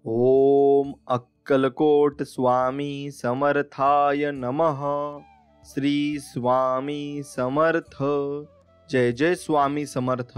ओम अक्कलकोट स्वामी समर्थाय नमः। श्री स्वामी समर्थ। जय जय स्वामी समर्थ।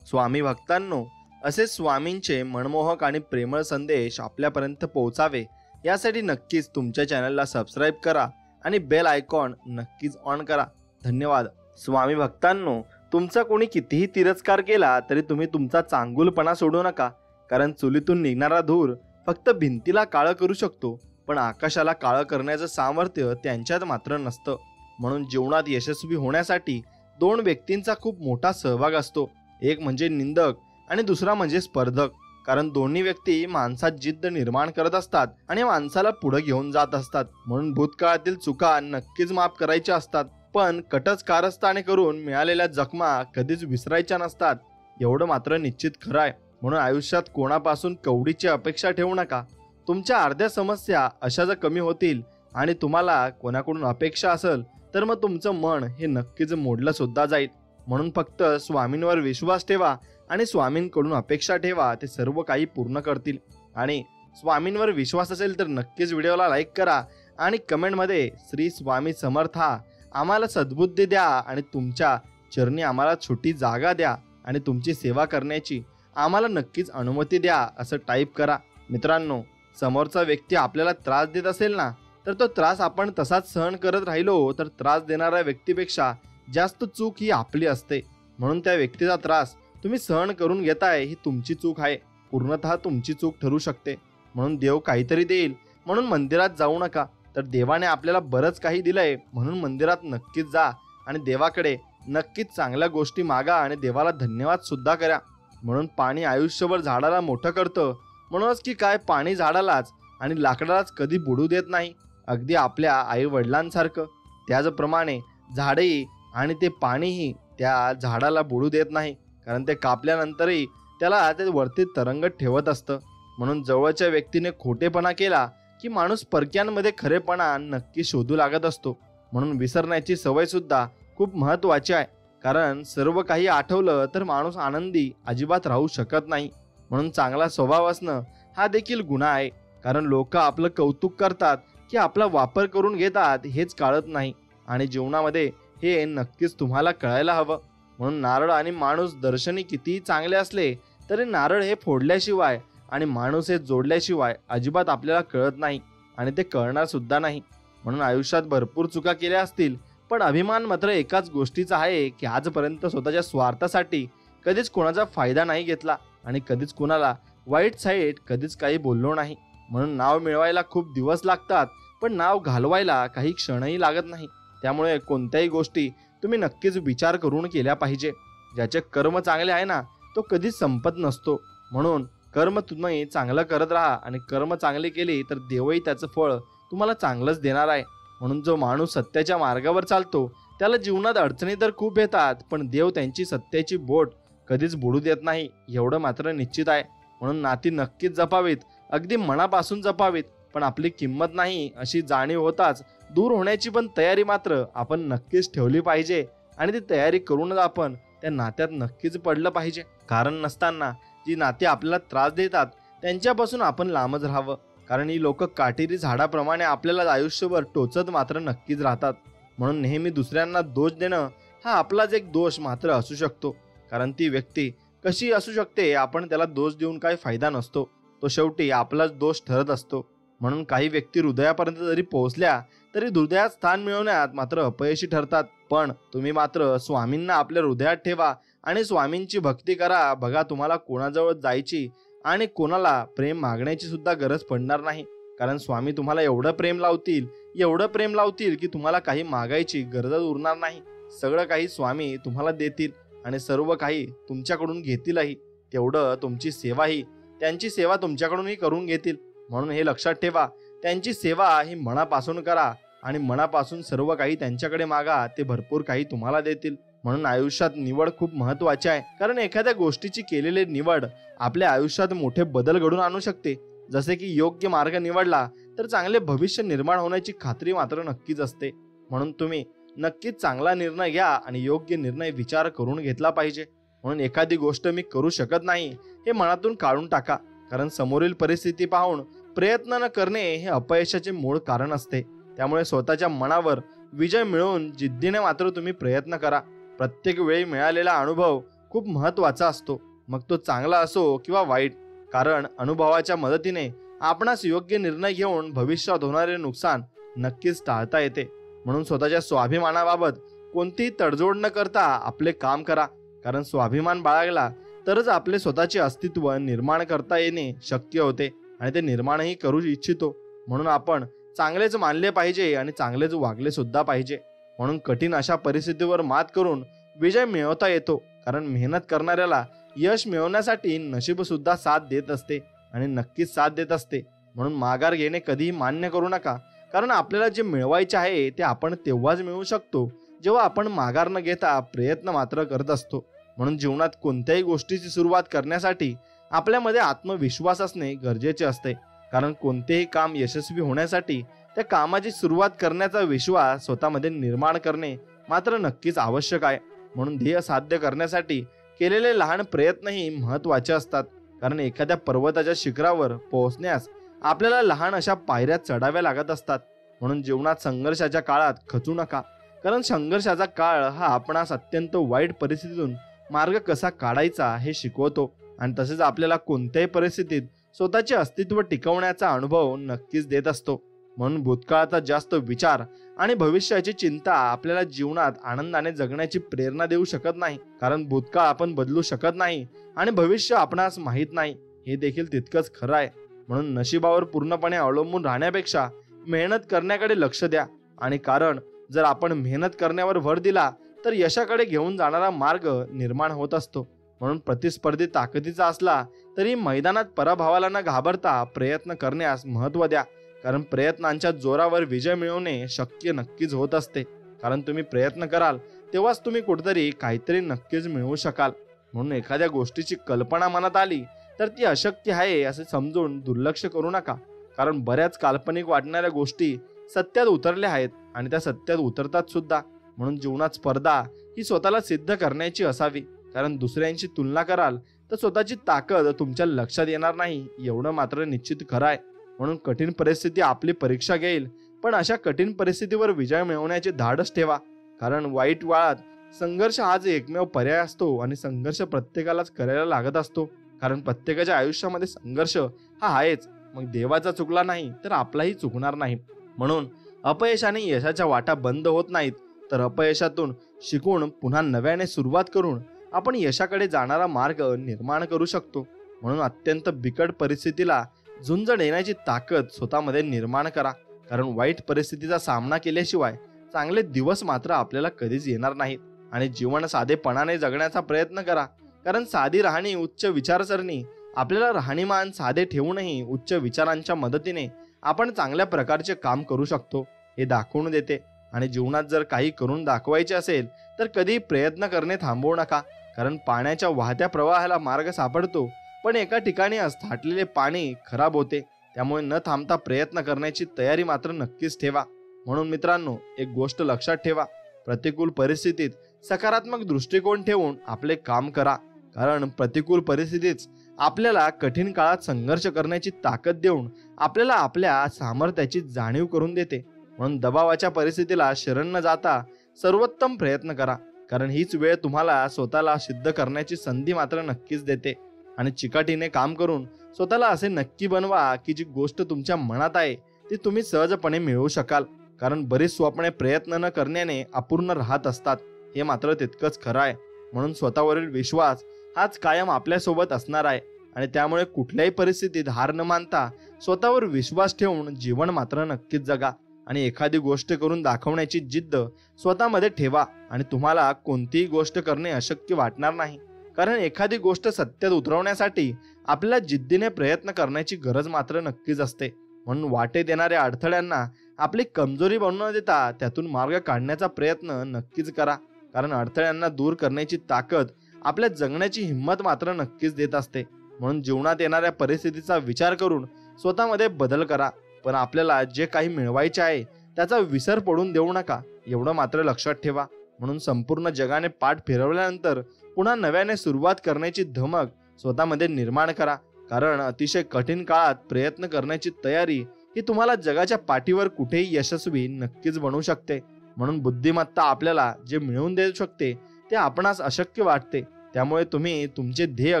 स्वामी भक्तांनो, असे स्वामींचे मनमोहक आणि प्रेमळ संदेश आपल्यापर्यंत पोहोचावे यासाठी नक्कीच तुमच्या चॅनलला सबस्क्राईब करा आणि बेल आयकॉन नक्कीच ऑन करा। धन्यवाद। स्वामी भक्तांनो, तुमचा कोणी कितीही तिरस्कार केला तरी तुम्ही तुमचा चांगुलपणा सोडू नका, कारण चुलीतून निघणारा धूर फक्त भिंतीला काळं करू शकतो, पण आकाशाला काळं करण्याचं सामर्थ्य त्यांच्यात मात्र नसतं। म्हणून जीवनात यशस्वी होण्यासाठी दोन व्यक्तींचा खूप मोठा सहभाग असतो, एक म्हणजे निंदक आणि दुसरा म्हणजे स्पर्धक। कारण दोन्ही व्यक्ती माणसात जिद्द निर्माण करत असतात आणि माणसाला पुढे घेऊन जात असतात। म्हणून भूतकाळातील चुका नक्कीच माफ करायच्या असतात, पण कटच कारस्थाने करून मिळालेल्या जखमा कधीच विसरायच्या नसतात, एवढं मात्र निश्चित खरं आहे। म्हणून आयुष्यात कोणापासून कवडीची अपेक्षा ठेवू नका। तुमच्या अर्ध्या समस्या अशा जर कमी होतील आणि तुम्हाला कोणाकडून अपेक्षा असेल तर मग तुमचं मन हे नक्कीच मोडलं सुद्धा जाईल। म्हणून फक्त स्वामींवर विश्वास ठेवा आणि स्वामींकडून अपेक्षा ठेवा, ते सर्व काही पूर्ण करतील। आणि स्वामींवर विश्वास असेल तर नक्कीच व्हिडिओला लाईक करा आणि कमेंटमध्ये श्री स्वामी समर्था आम्हाला सद्बुद्धी द्या आणि तुमच्या चरणी आम्हाला छोटी जागा द्या आणि तुमची सेवा करण्याची आम्हाला नक्कीच अनुमती द्या असं टाईप करा। मित्रांनो, समोरचा व्यक्ती आपल्याला त्रास देत असेल ना, तर तो त्रास आपण तसाच सहन करत राहिलो तर त्रास देणाऱ्या व्यक्तीपेक्षा जास्त चूक ही आपली असते। म्हणून त्या व्यक्तीचा त्रास तुम्ही सहन करून घेताय ही तुमची चूक आहे, पूर्णतः तुमची चूक ठरू शकते। म्हणून देव काहीतरी देईल म्हणून मंदिरात जाऊ नका, तर देवाने आपल्याला बरंच काही दिलंय म्हणून मंदिरात नक्कीच जा आणि देवाकडे नक्कीच चांगल्या गोष्टी मागा आणि देवाला धन्यवाद सुद्धा करा। म्हणून पाणी आयुष्यभर झाडाला मोठं करतं, म्हणूनच की काय पाणी झाडालाच आणि लाकडालाच कधी बुडू देत नाही, अगदी आपल्या आई वडिलांसारखं। त्याचप्रमाणे झाडेही आणि ते पाणीही त्या झाडाला बुडू देत नाही, कारण ते कापल्यानंतरही त्याला ते वरती तरंगत ठेवत असतं। म्हणून जवळच्या व्यक्तीने खोटेपणा केला की माणूस परक्यांमध्ये खरेपणा नक्की शोधू लागत असतो। म्हणून विसरण्याची सवय सुद्धा खूप महत्त्वाची आहे, कारण सर्व काही आठवलं तर माणूस आनंदी अजिबात राहू शकत नाही। म्हणून चांगला स्वभाव असणं हा देखील गुन्हा आहे, कारण लोक आपलं कौतुक करतात की आपला वापर करून घेतात हेच कळत नाही, आणि जीवनामध्ये हे नक्कीच तुम्हाला कळायला हवं। म्हणून नारळ आणि माणूस दर्शनी कितीही चांगले असले तरी नारळ हे फोडल्याशिवाय आणि माणूस हे जोडल्याशिवाय अजिबात आपल्याला कळत नाही आणि ते कळणार सुद्धा नाही। म्हणून आयुष्यात भरपूर चुका केल्या असतील, पण अभिमान मात्र एकाच गोष्टीचा आहे की आजपर्यंत स्वतःच्या स्वार्थासाठी कधीच कोणाचा फायदा नाही घेतला आणि कधीच कोणाला वाईट साईड कधीच काही बोललो नाही। म्हणून नाव मिळवायला खूप दिवस लागतात, पण नाव घालवायला काही क्षणही लागत नाही। त्यामुळे कोणत्याही गोष्टी तुम्ही नक्कीच विचार करून केल्या पाहिजे। ज्याचे कर्म चांगले आहे ना, तो कधीच संपत नसतो। म्हणून कर्म तुम्ही चांगलं करत राहा आणि कर्म चांगले केले तर देवही त्याचं फळ तुम्हाला चांगलंच देणार आहे। म्हणून जो माणूस सत्याच्या मार्गावर चालतो त्याला जीवनात अडचणी तर खूप येतात, पण देव त्यांची सत्याची बोट कधीच बुडू देत नाही, एवढं मात्र निश्चित आहे। म्हणून नाती नक्कीच जपावीत, अगदी मनापासून जपावीत, पण आपली किंमत नाही अशी जाणीव होताच दूर होण्याची पण तयारी मात्र आपण नक्कीच ठेवली पाहिजे आणि ती तयारी करूनच आपण त्या नात्यात नक्कीच पडलं पाहिजे। कारण नसताना जी नाती आपल्याला त्रास देतात त्यांच्यापासून आपण लांबच राहावं, कारण ही लोक काटेरी झाडाप्रमाणे आपल्याला आयुष्यभर टोचत मात्र नक्कीच राहतात। म्हणून नेहमी दुसऱ्यांना दोष देणं हा आपलाच एक दोष मात्र असू शकतो, कारण ती व्यक्ती कशी असू शकते आपण त्याला दोष देऊन काही फायदा नसतो, तो शेवटी आपलाच दोष ठरत असतो। म्हणून काही व्यक्ती हृदयापर्यंत जरी पोहोचल्या तरी हृदयात स्थान मिळवण्यात मात्र अपयशी ठरतात, पण तुम्ही मात्र स्वामींना आपल्या हृदयात ठेवा आणि स्वामींची भक्ती करा। बघा, तुम्हाला कोणाजवळ जायची आणि कोणाला प्रेम मागण्याची सुद्धा गरज पडणार नाही, कारण स्वामी तुम्हाला एवढं प्रेम लावतील की तुम्हाला काही मागायची गरजच उरणार नाही। सगळं काही स्वामी तुम्हाला देतील आणि सर्व काही तुमच्याकडून घेतीलही, तेवढं तुमची सेवाही त्यांची सेवा तुमच्याकडूनही करून घेतील। म्हणून हे लक्षात ठेवा, त्यांची सेवा ही मनापासून करा आणि मनापासून सर्व काही त्यांच्याकडे मागा, ते भरपूर काही तुम्हाला देतील। म्हणून आयुष्यात निवड खूप महत्त्वाची आहे, कारण एखाद्या गोष्टीची केलेली निवड आपल्या आयुष्यात मोठे बदल घडून आणू शकते। जसे की योग्य मार्ग निवडला तर चांगले भविष्य निर्माण होण्याची खात्री मात्र नक्कीच असते। म्हणून तुम्ही नक्कीच चांगला निर्णय घ्या आणि योग्य निर्णय विचार करून घेतला पाहिजे। म्हणून एखादी गोष्ट मी करू शकत नाही हे मनातून काढून टाका, कारण समोरील परिस्थिती पाहून प्रयत्न न करणे हे अपयशाचे मूळ कारण असते. त्यामुळे स्वतःच्या मनावर विजय मिळवून जिद्दीने मात्र तुम्ही प्रयत्न करा. प्रत्येक वेळी मिळालेला अनुभव खूप महत्त्वाचा असतो, मग तो चांगला असो किंवा वाईट. कारण अनुभवाच्या मदतीने आपणास योग्य निर्णय घेऊन भविष्यात होणारे नुकसान नक्कीच टाळता येते. म्हणून स्वतःच्या स्वाभिमानाबाबत कोणतीही तडजोड न करता आपले काम करा. कारण स्वाभिमान बाळगला तरच आपले स्वतःचे अस्तित्व निर्माण करता येणे शक्य होते आणि ते निर्माणही करू इच्छितो. म्हणून आपण चांगलेच मानले पाहिजे आणि चांगलेच वागले सुद्धा पाहिजे. म्हणून कठीण अशा परिस्थितीवर मात करून विजय मिळवता येतो. कारण मेहनत करणाऱ्याला यश मिळवण्यासाठी नशीब सुद्धा साथ देत असते आणि नक्कीच साथ देत असते. म्हणून माघार घेणे कधीही मान्य करू नका. कारण आपल्याला जे मिळवायचे आहे ते आपण तेव्हाच मिळवू शकतो जेव्हा आपण माघार न घेता प्रयत्न मात्र करत असतो. म्हणून जीवनात कोणत्याही गोष्टीची सुरुवात करण्यासाठी आपल्यामध्ये आत्मविश्वास असणे गरजेचे असते. कारण कोणतेही काम यशस्वी होण्यासाठी त्या कामाची सुरुवात करण्याचा विश्वास स्वतःमध्ये निर्माण करणे मात्र नक्कीच आवश्यक आहे. म्हणून ध्येय साध्य करण्यासाठी केलेले लहान प्रयत्नही महत्त्वाचे असतात. कारण एखाद्या पर्वताच्या शिखरावर पोहोचण्यास आपल्याला लहान अशा पायऱ्या चढाव्या लागत असतात. म्हणून जीवनात संघर्षाच्या काळात खचू नका. कारण संघर्षाचा काळ हा आपणास अत्यंत वाईट परिस्थितीतून मार्ग कसा काढायचा हे शिकवतो आणि तसेच आपल्याला कोणत्याही परिस्थितीत स्वतःचे अस्तित्व टिकवण्याचा अनुभव नक्कीच देत असतो. म्हणून भूतकाळाचा जास्त विचार आणि भविष्याची चिंता आपल्याला जीवनात आनंदाने जगण्याची प्रेरणा देऊ शकत नाही. कारण भूतकाळ आपण बदलू शकत नाही आणि भविष्य आपणास माहीत नाही हे देखील तितकंच खरं आहे. म्हणून नशिबावर पूर्णपणे अवलंबून राहण्यापेक्षा मेहनत करण्याकडे लक्ष द्या. आणि कारण जर आपण मेहनत करण्यावर भर दिला तर यशाकडे घेऊन जाणारा मार्ग निर्माण होत असतो. म्हणून प्रतिस्पर्धी ताकदीचा असला तरी मैदानात पराभवाला न घाबरता प्रयत्न करण्यास महत्त्व द्या. कारण प्रयत्नांच्या जोरावर विजय मिळवणे शक्य नक्कीच होत असते. कारण तुम्ही प्रयत्न कराल तेव्हाच तुम्ही कुठेतरी काहीतरी नक्कीच मिळवू शकाल. म्हणून एखाद्या गोष्टीची कल्पना मनात आली तर ती अशक्य आहे असे समजून दुर्लक्ष करू नका. कारण बऱ्याच काल्पनिक वाटणाऱ्या गोष्टी सत्यात उतरल्या आहेत आणि त्या सत्यात उतरतात सुद्धा. म्हणून जीवनात स्पर्धा ही स्वतःला सिद्ध करण्याची असावी. कारण दुसऱ्यांशी तुलना कराल तर स्वतःची ताकद तुमच्या लक्षात येणार नाही एवढं मात्र निश्चित खरं आहे. म्हणून कठीण परिस्थिती आपली परीक्षा घेईल, पण अशा कठीण परिस्थितीवर विजय मिळवण्याचे धाडस ठेवा. कारण वाईट काळात संघर्ष हाच एकमेव पर्याय असतो आणि संघर्ष प्रत्येकालाच करायला लागत असतो. कारण प्रत्येकाच्या आयुष्यामध्ये संघर्ष हा आहेच. मग देवाचा चुकला नाही तर आपलाही चुकणार नाही. म्हणून अपयशाने यशाच्या वाटा बंद होत नाहीत, तर अपयशातून शिकून पुन्हा नव्याने सुरुवात करून आपण यशाकडे जाणारा मार्ग निर्माण करू शकतो. म्हणून अत्यंत बिकट परिस्थितीला झुंज देण्याची ताकद स्वतःमध्ये निर्माण करा. कारण वाईट परिस्थितीचा सामना केल्याशिवाय चांगले दिवस मात्र आपल्याला कधीच येणार नाहीत. आणि जीवन साधेपणाने जगण्याचा प्रयत्न करा. कारण साधी राहणी उच्च विचारसरणी आपल्याला राहणीमान साधे ठेवूनही उच्च विचारांच्या मदतीने आपण चांगल्या प्रकारचे काम करू शकतो हे दाखवून देते. आणि जीवनात जर काही करून दाखवायचे असेल तर कधी प्रयत्न करणे थांबवू नका. कारण पाण्याच्या वाहत्या प्रवाहाला मार्ग सापडतो, पण एका ठिकाणी थाटलेले पाणी खराब होते. त्यामुळे न थांबता प्रयत्न करण्याची तयारी मात्र नक्कीच ठेवा. म्हणून मित्रांनो, एक गोष्ट लक्षात ठेवा, प्रतिकूल परिस्थितीत सकारात्मक दृष्टिकोन ठेवून आपले काम करा. कारण प्रतिकूल परिस्थितीच आपल्याला कठीण काळात संघर्ष करण्याची ताकद देऊन आपल्याला आपल्या सामर्थ्याची जाणीव करून देते. म्हणून दबावाच्या परिस्थितीला शरण न जाता सर्वोत्तम प्रयत्न करा. कारण हीच वेळ तुम्हाला स्वतःला सिद्ध करण्याची संधी मात्र नक्कीच देते. आणि चिकाटीने काम करून स्वतःला असे नक्की बनवा की जी गोष्ट तुमच्या मनात आहे ती तुम्ही सहजपणे मिळवू शकाल. कारण बरीच स्वप्ने प्रयत्न न करण्याने अपूर्ण राहत असतात हे मात्र तितकंच खरं आहे. म्हणून स्वतःवरील विश्वास हाच कायम आपल्यासोबत असणार आहे. आणि त्यामुळे कुठल्याही परिस्थितीत हार न मानता स्वतःवर विश्वास ठेवून जीवन मात्र नक्कीच जगा. आणि एखादी गोष्ट करून दाखवण्याची जिद्द स्वतःमध्ये ठेवा. आणि तुम्हाला कोणतीही गोष्ट करणे अशक्य वाटणार नाही. कारण एखादी गोष्ट सत्यात उतरवण्यासाठी आपल्याला जिद्दीने प्रयत्न करण्याची गरज मात्र नक्कीच असते. म्हणून वाटेत येणाऱ्या अडथळ्यांना आपली कमजोरी बनवू न देता त्यातून मार्ग काढण्याचा प्रयत्न नक्कीच करा. कारण अडथळ्यांना दूर करण्याची ताकद आपल्या जगण्याची हिंमत मात्र नक्कीच देत असते. म्हणून जीवनात येणाऱ्या परिस्थितीचा विचार करून स्वतःमध्ये बदल करा. पण आपल्याला जे काही मिळवायचे आहे त्याचा विसर पडून देऊ नका एवढं मात्र लक्षात ठेवा. म्हणून संपूर्ण जगाने पाठ फिरवल्यानंतर पुन्हा नव्याने सुरुवात करण्याची धमक स्वतःमध्ये निर्माण करा. कारण अतिशय कठीण काळात प्रयत्न करण्याची तयारी ही तुम्हाला जगाच्या पाठीवर कुठेही यशस्वी नक्कीच बनवू शकते. म्हणून बुद्धिमत्ता आपल्याला जे मिळवून देऊ शकते ते आपणास अशक्य वाटते, त्यामुळे तुम्ही तुमचे ध्येय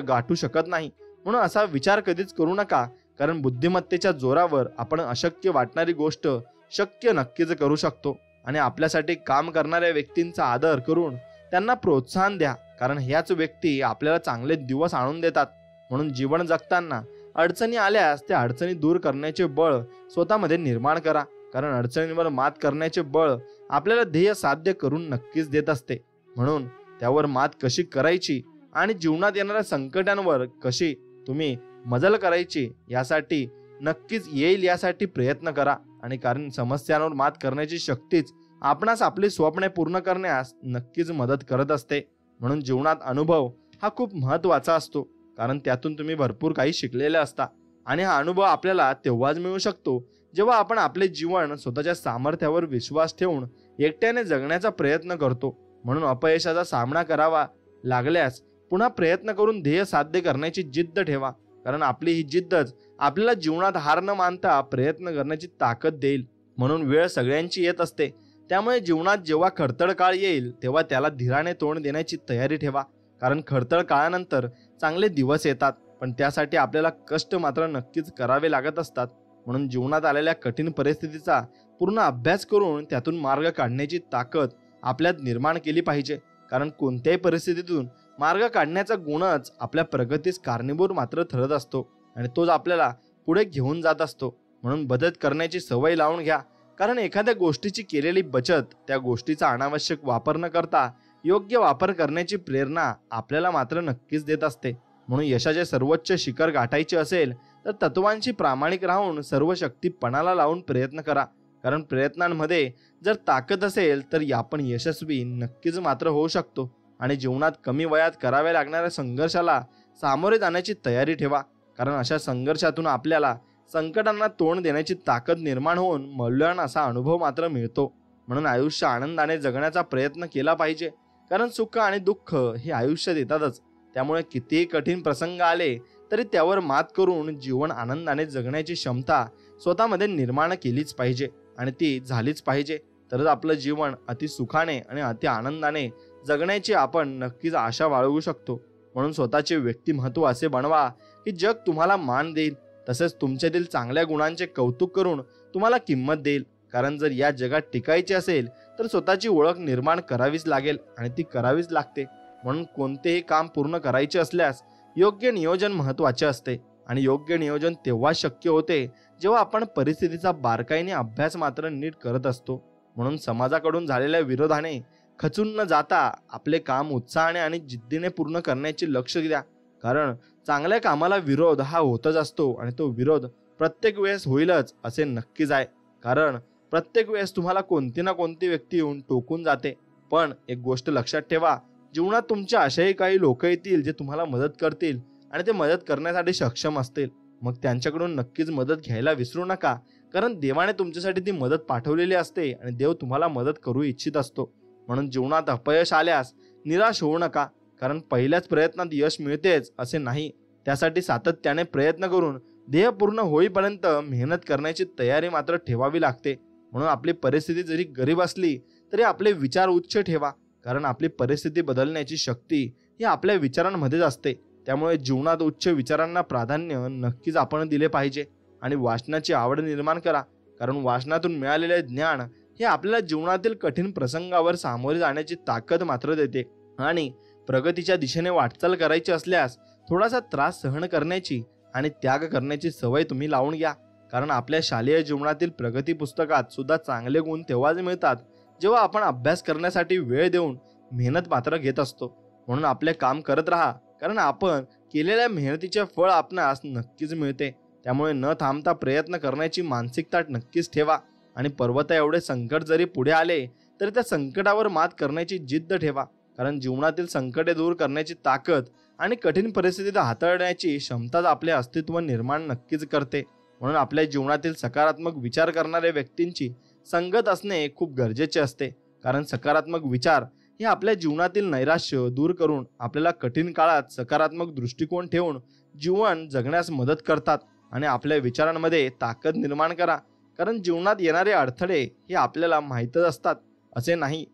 गाठू शकत नाही. म्हणून असा विचार कधीच करू नका, कारण बुद्धिमत्तेच्या जोरावर आपण अशक्य वाटणारी गोष्ट शक्य नक्कीच करू शकतो. आणि आपल्यासाठी काम करणाऱ्या व्यक्तींचा आदर करून त्यांना प्रोत्साहन द्या, कारण ह्याच व्यक्ती आपल्याला चांगले दिवस आणून देतात. म्हणून जीवन जगताना अडचणी आल्यास त्या अडचणी दूर करण्याचे बळ स्वतःमध्ये निर्माण करा, कारण अडचणींवर मात करण्याचे बळ आपल्याला ध्येय साध्य करून नक्कीच देत असते. म्हणून त्यावर मात कशी करायची आणि जीवनात येणाऱ्या संकटांवर कशी तुम्ही मजल करायची यासाठी नक्कीच येईल यासाठी प्रयत्न करा. आणि कारण समस्यांवर मात करण्याची शक्तीच आपणास आपली स्वप्ने पूर्ण करण्यास नक्कीच मदत करत असते. म्हणून जीवनात अनुभव हा खूप महत्त्वाचा असतो, कारण त्यातून तुम्ही भरपूर काही शिकलेले असता. आणि हा अनुभव आपल्याला तेव्हाच मिळू शकतो जेव्हा आपण आपले जीवन स्वतःच्या सामर्थ्यावर विश्वास ठेवून एकट्याने जगण्याचा प्रयत्न करतो. म्हणून अपयशाचा सामना करावा लागल्यास पुन्हा प्रयत्न करून ध्येय साध्य करण्याची जिद्द ठेवा, कारण आपली ही जिद्दच आपल्याला जीवनात हार न मानता प्रयत्न करण्याची ताकद देईल. म्हणून वेळ सगळ्यांची येत असते, त्यामुळे जीवनात जेव्हा खडतर काळ येईल तेव्हा त्याला धीराने तोंड देण्याची तयारी ठेवा, कारण खडतर काळानंतर चांगले दिवस येतात, पण त्यासाठी आपल्याला कष्ट मात्र नक्कीच करावे लागत असतात. म्हणून जीवनात आलेल्या कठीण परिस्थितीचा पूर्ण अभ्यास करून त्यातून मार्ग काढण्याची ताकद आपल्यात निर्माण केली पाहिजे, कारण कोणत्याही परिस्थितीतून मार्ग काढण्याचा गुणच आपल्या प्रगतीस कारणीभूत मात्र ठरत असतो आणि तोच आपल्याला पुढे घेऊन जात असतो. म्हणून बचत करण्याची सवय लावून घ्या, कारण एखाद्या गोष्टीची केलेली बचत त्या गोष्टीचा अनावश्यक वापर न करता योग्य वापर करण्याची प्रेरणा आपल्याला मात्र नक्कीच देत असते. म्हणून यशाचे सर्वोच्च शिखर गाठायचे असेल तर तत्वांशी प्रामाणिक राहून सर्व शक्ती पणाला लावून प्रयत्न करा, कारण प्रयत्नांमध्ये जर ताकद असेल तर आपण यशस्वी नक्कीच मात्र होऊ शकतो. आणि जीवनात कमी वयात कराव्या लागणाऱ्या संघर्षाला सामोरे जाण्याची तयारी ठेवा, कारण अशा संघर्षातून आपल्याला संकटांना तोंड देण्याची ताकद निर्माण होऊन मौल्यवान असा अनुभव मात्र मिळतो. म्हणून आयुष्य आनंदाने जगण्याचा प्रयत्न केला पाहिजे, कारण सुख आणि दुःख हे आयुष्यात येतातच. त्यामुळे कितीही कठीण प्रसंग आले तरी त्यावर मात करून जीवन आनंदाने जगण्याची क्षमता स्वतःमध्ये निर्माण केलीच पाहिजे आणि ती झालीच पाहिजे. तरच आपलं जीवन अति सुखाने आणि अति आनंदाने जगण्याची आपण नक्कीच आशा बाळगू शकतो. म्हणून स्वतःचे व्यक्तिमत्व असे बनवा की जग तुम्हाला मान देईल, तसेच तुमच्यातील चांगल्या गुणांचे कौतुक करून तुम्हाला किंमत देईल. कारण जर या जगात टिकायचे असेल तर स्वतःची ओळख निर्माण करावीच लागेल आणि ती करावीच लागते. म्हणून कोणतेही काम पूर्ण करायचे असल्यास योग्य नियोजन महत्त्वाचे असते आणि योग्य नियोजन तेव्हा शक्य होते जेव्हा आपण परिस्थितीचा बारकाईने अभ्यास मात्र नीट करत असतो. म्हणून समाजाकडून झालेल्या विरोधाने खचून न जाता आपले काम उत्साहाने आणि जिद्दीने पूर्ण करण्याचे लक्ष द्या, कारण चांगल्या कामाला विरोध हा होतच असतो आणि तो विरोध प्रत्येक वेळेस होईलच असे नक्कीच आहे. कारण प्रत्येक वेळेस तुम्हाला कोणती ना कोणती व्यक्ती येऊन टोकून जाते. पण एक गोष्ट लक्षात ठेवा, जीवनात तुमच्या अशाही काही लोक येतील जे तुम्हाला मदत करतील आणि ते मदत करण्यासाठी सक्षम असतील. मग त्यांच्याकडून नक्कीच मदत घ्यायला विसरू नका, कारण देवाने तुमच्यासाठी ती मदत पाठवलेली असते आणि देव तुम्हाला मदत करू इच्छित असतो. म्हणून जीवनात अपयश आल्यास निराश होऊ नका, कारण पहिल्याच प्रयत्नात यश मिळतेच असे नाही. त्यासाठी सातत्याने प्रयत्न करून ध्येय पूर्ण होईपर्यंत मेहनत करण्याची तयारी मात्र ठेवावी लागते. म्हणून आपली परिस्थिती जरी गरीब असली तरी आपले विचार उच्च ठेवा, कारण आपली परिस्थिती बदलण्याची शक्ती ही आपल्या विचारांमध्येच असते. त्यामुळे जीवनात उच्च विचारांना प्राधान्य नक्कीच आपण दिले पाहिजे आणि वाचनाची आवड निर्माण करा, कारण वाचनातून मिळालेले ज्ञान हे आपल्याला जीवनातील कठीण प्रसंगावर सामोरे जाण्याची ताकद मात्र देते. आणि प्रगतीच्या दिशेने वाटचाल करायची असल्यास थोडासा त्रास सहन करण्याची आणि त्याग करण्याची सवय तुम्ही लावून घ्या, कारण आपल्या शालेय जीवनातील प्रगती पुस्तकात सुद्धा चांगले गुण तेव्हाच मिळतात जेव्हा आपण अभ्यास करण्यासाठी वेळ देऊन मेहनत मात्र घेत असतो. म्हणून आपले काम करत राहा, कारण आपण केलेल्या मेहनतीचे फळ आपणास नक्कीच मिळते. त्यामुळे न थांबता प्रयत्न करण्याची मानसिकता नक्कीच ठेवा आणि पर्वता एवढे संकट जरी पुढे आले तरी त्या संकटावर मात करण्याची जिद्द ठेवा, कारण जीवनातील संकटे दूर करण्याची ताकद आणि कठीण परिस्थितीत हाताळण्याची क्षमताच आपले अस्तित्व निर्माण नक्कीच करते. म्हणून आपल्या जीवनातील सकारात्मक विचार करणाऱ्या व्यक्तींची संगत असणे खूप गरजेचे असते, कारण सकारात्मक विचार हे आपल्या जीवनातील नैराश्य दूर करून आपल्याला कठीण काळात सकारात्मक दृष्टिकोन ठेवून जीवन जगण्यास मदत करतात आणि आपल्या विचारांमध्ये ताकद निर्माण करा, कारण जीवनात येणारे अडथळे हे आपल्याला माहीतच असतात असे नाही.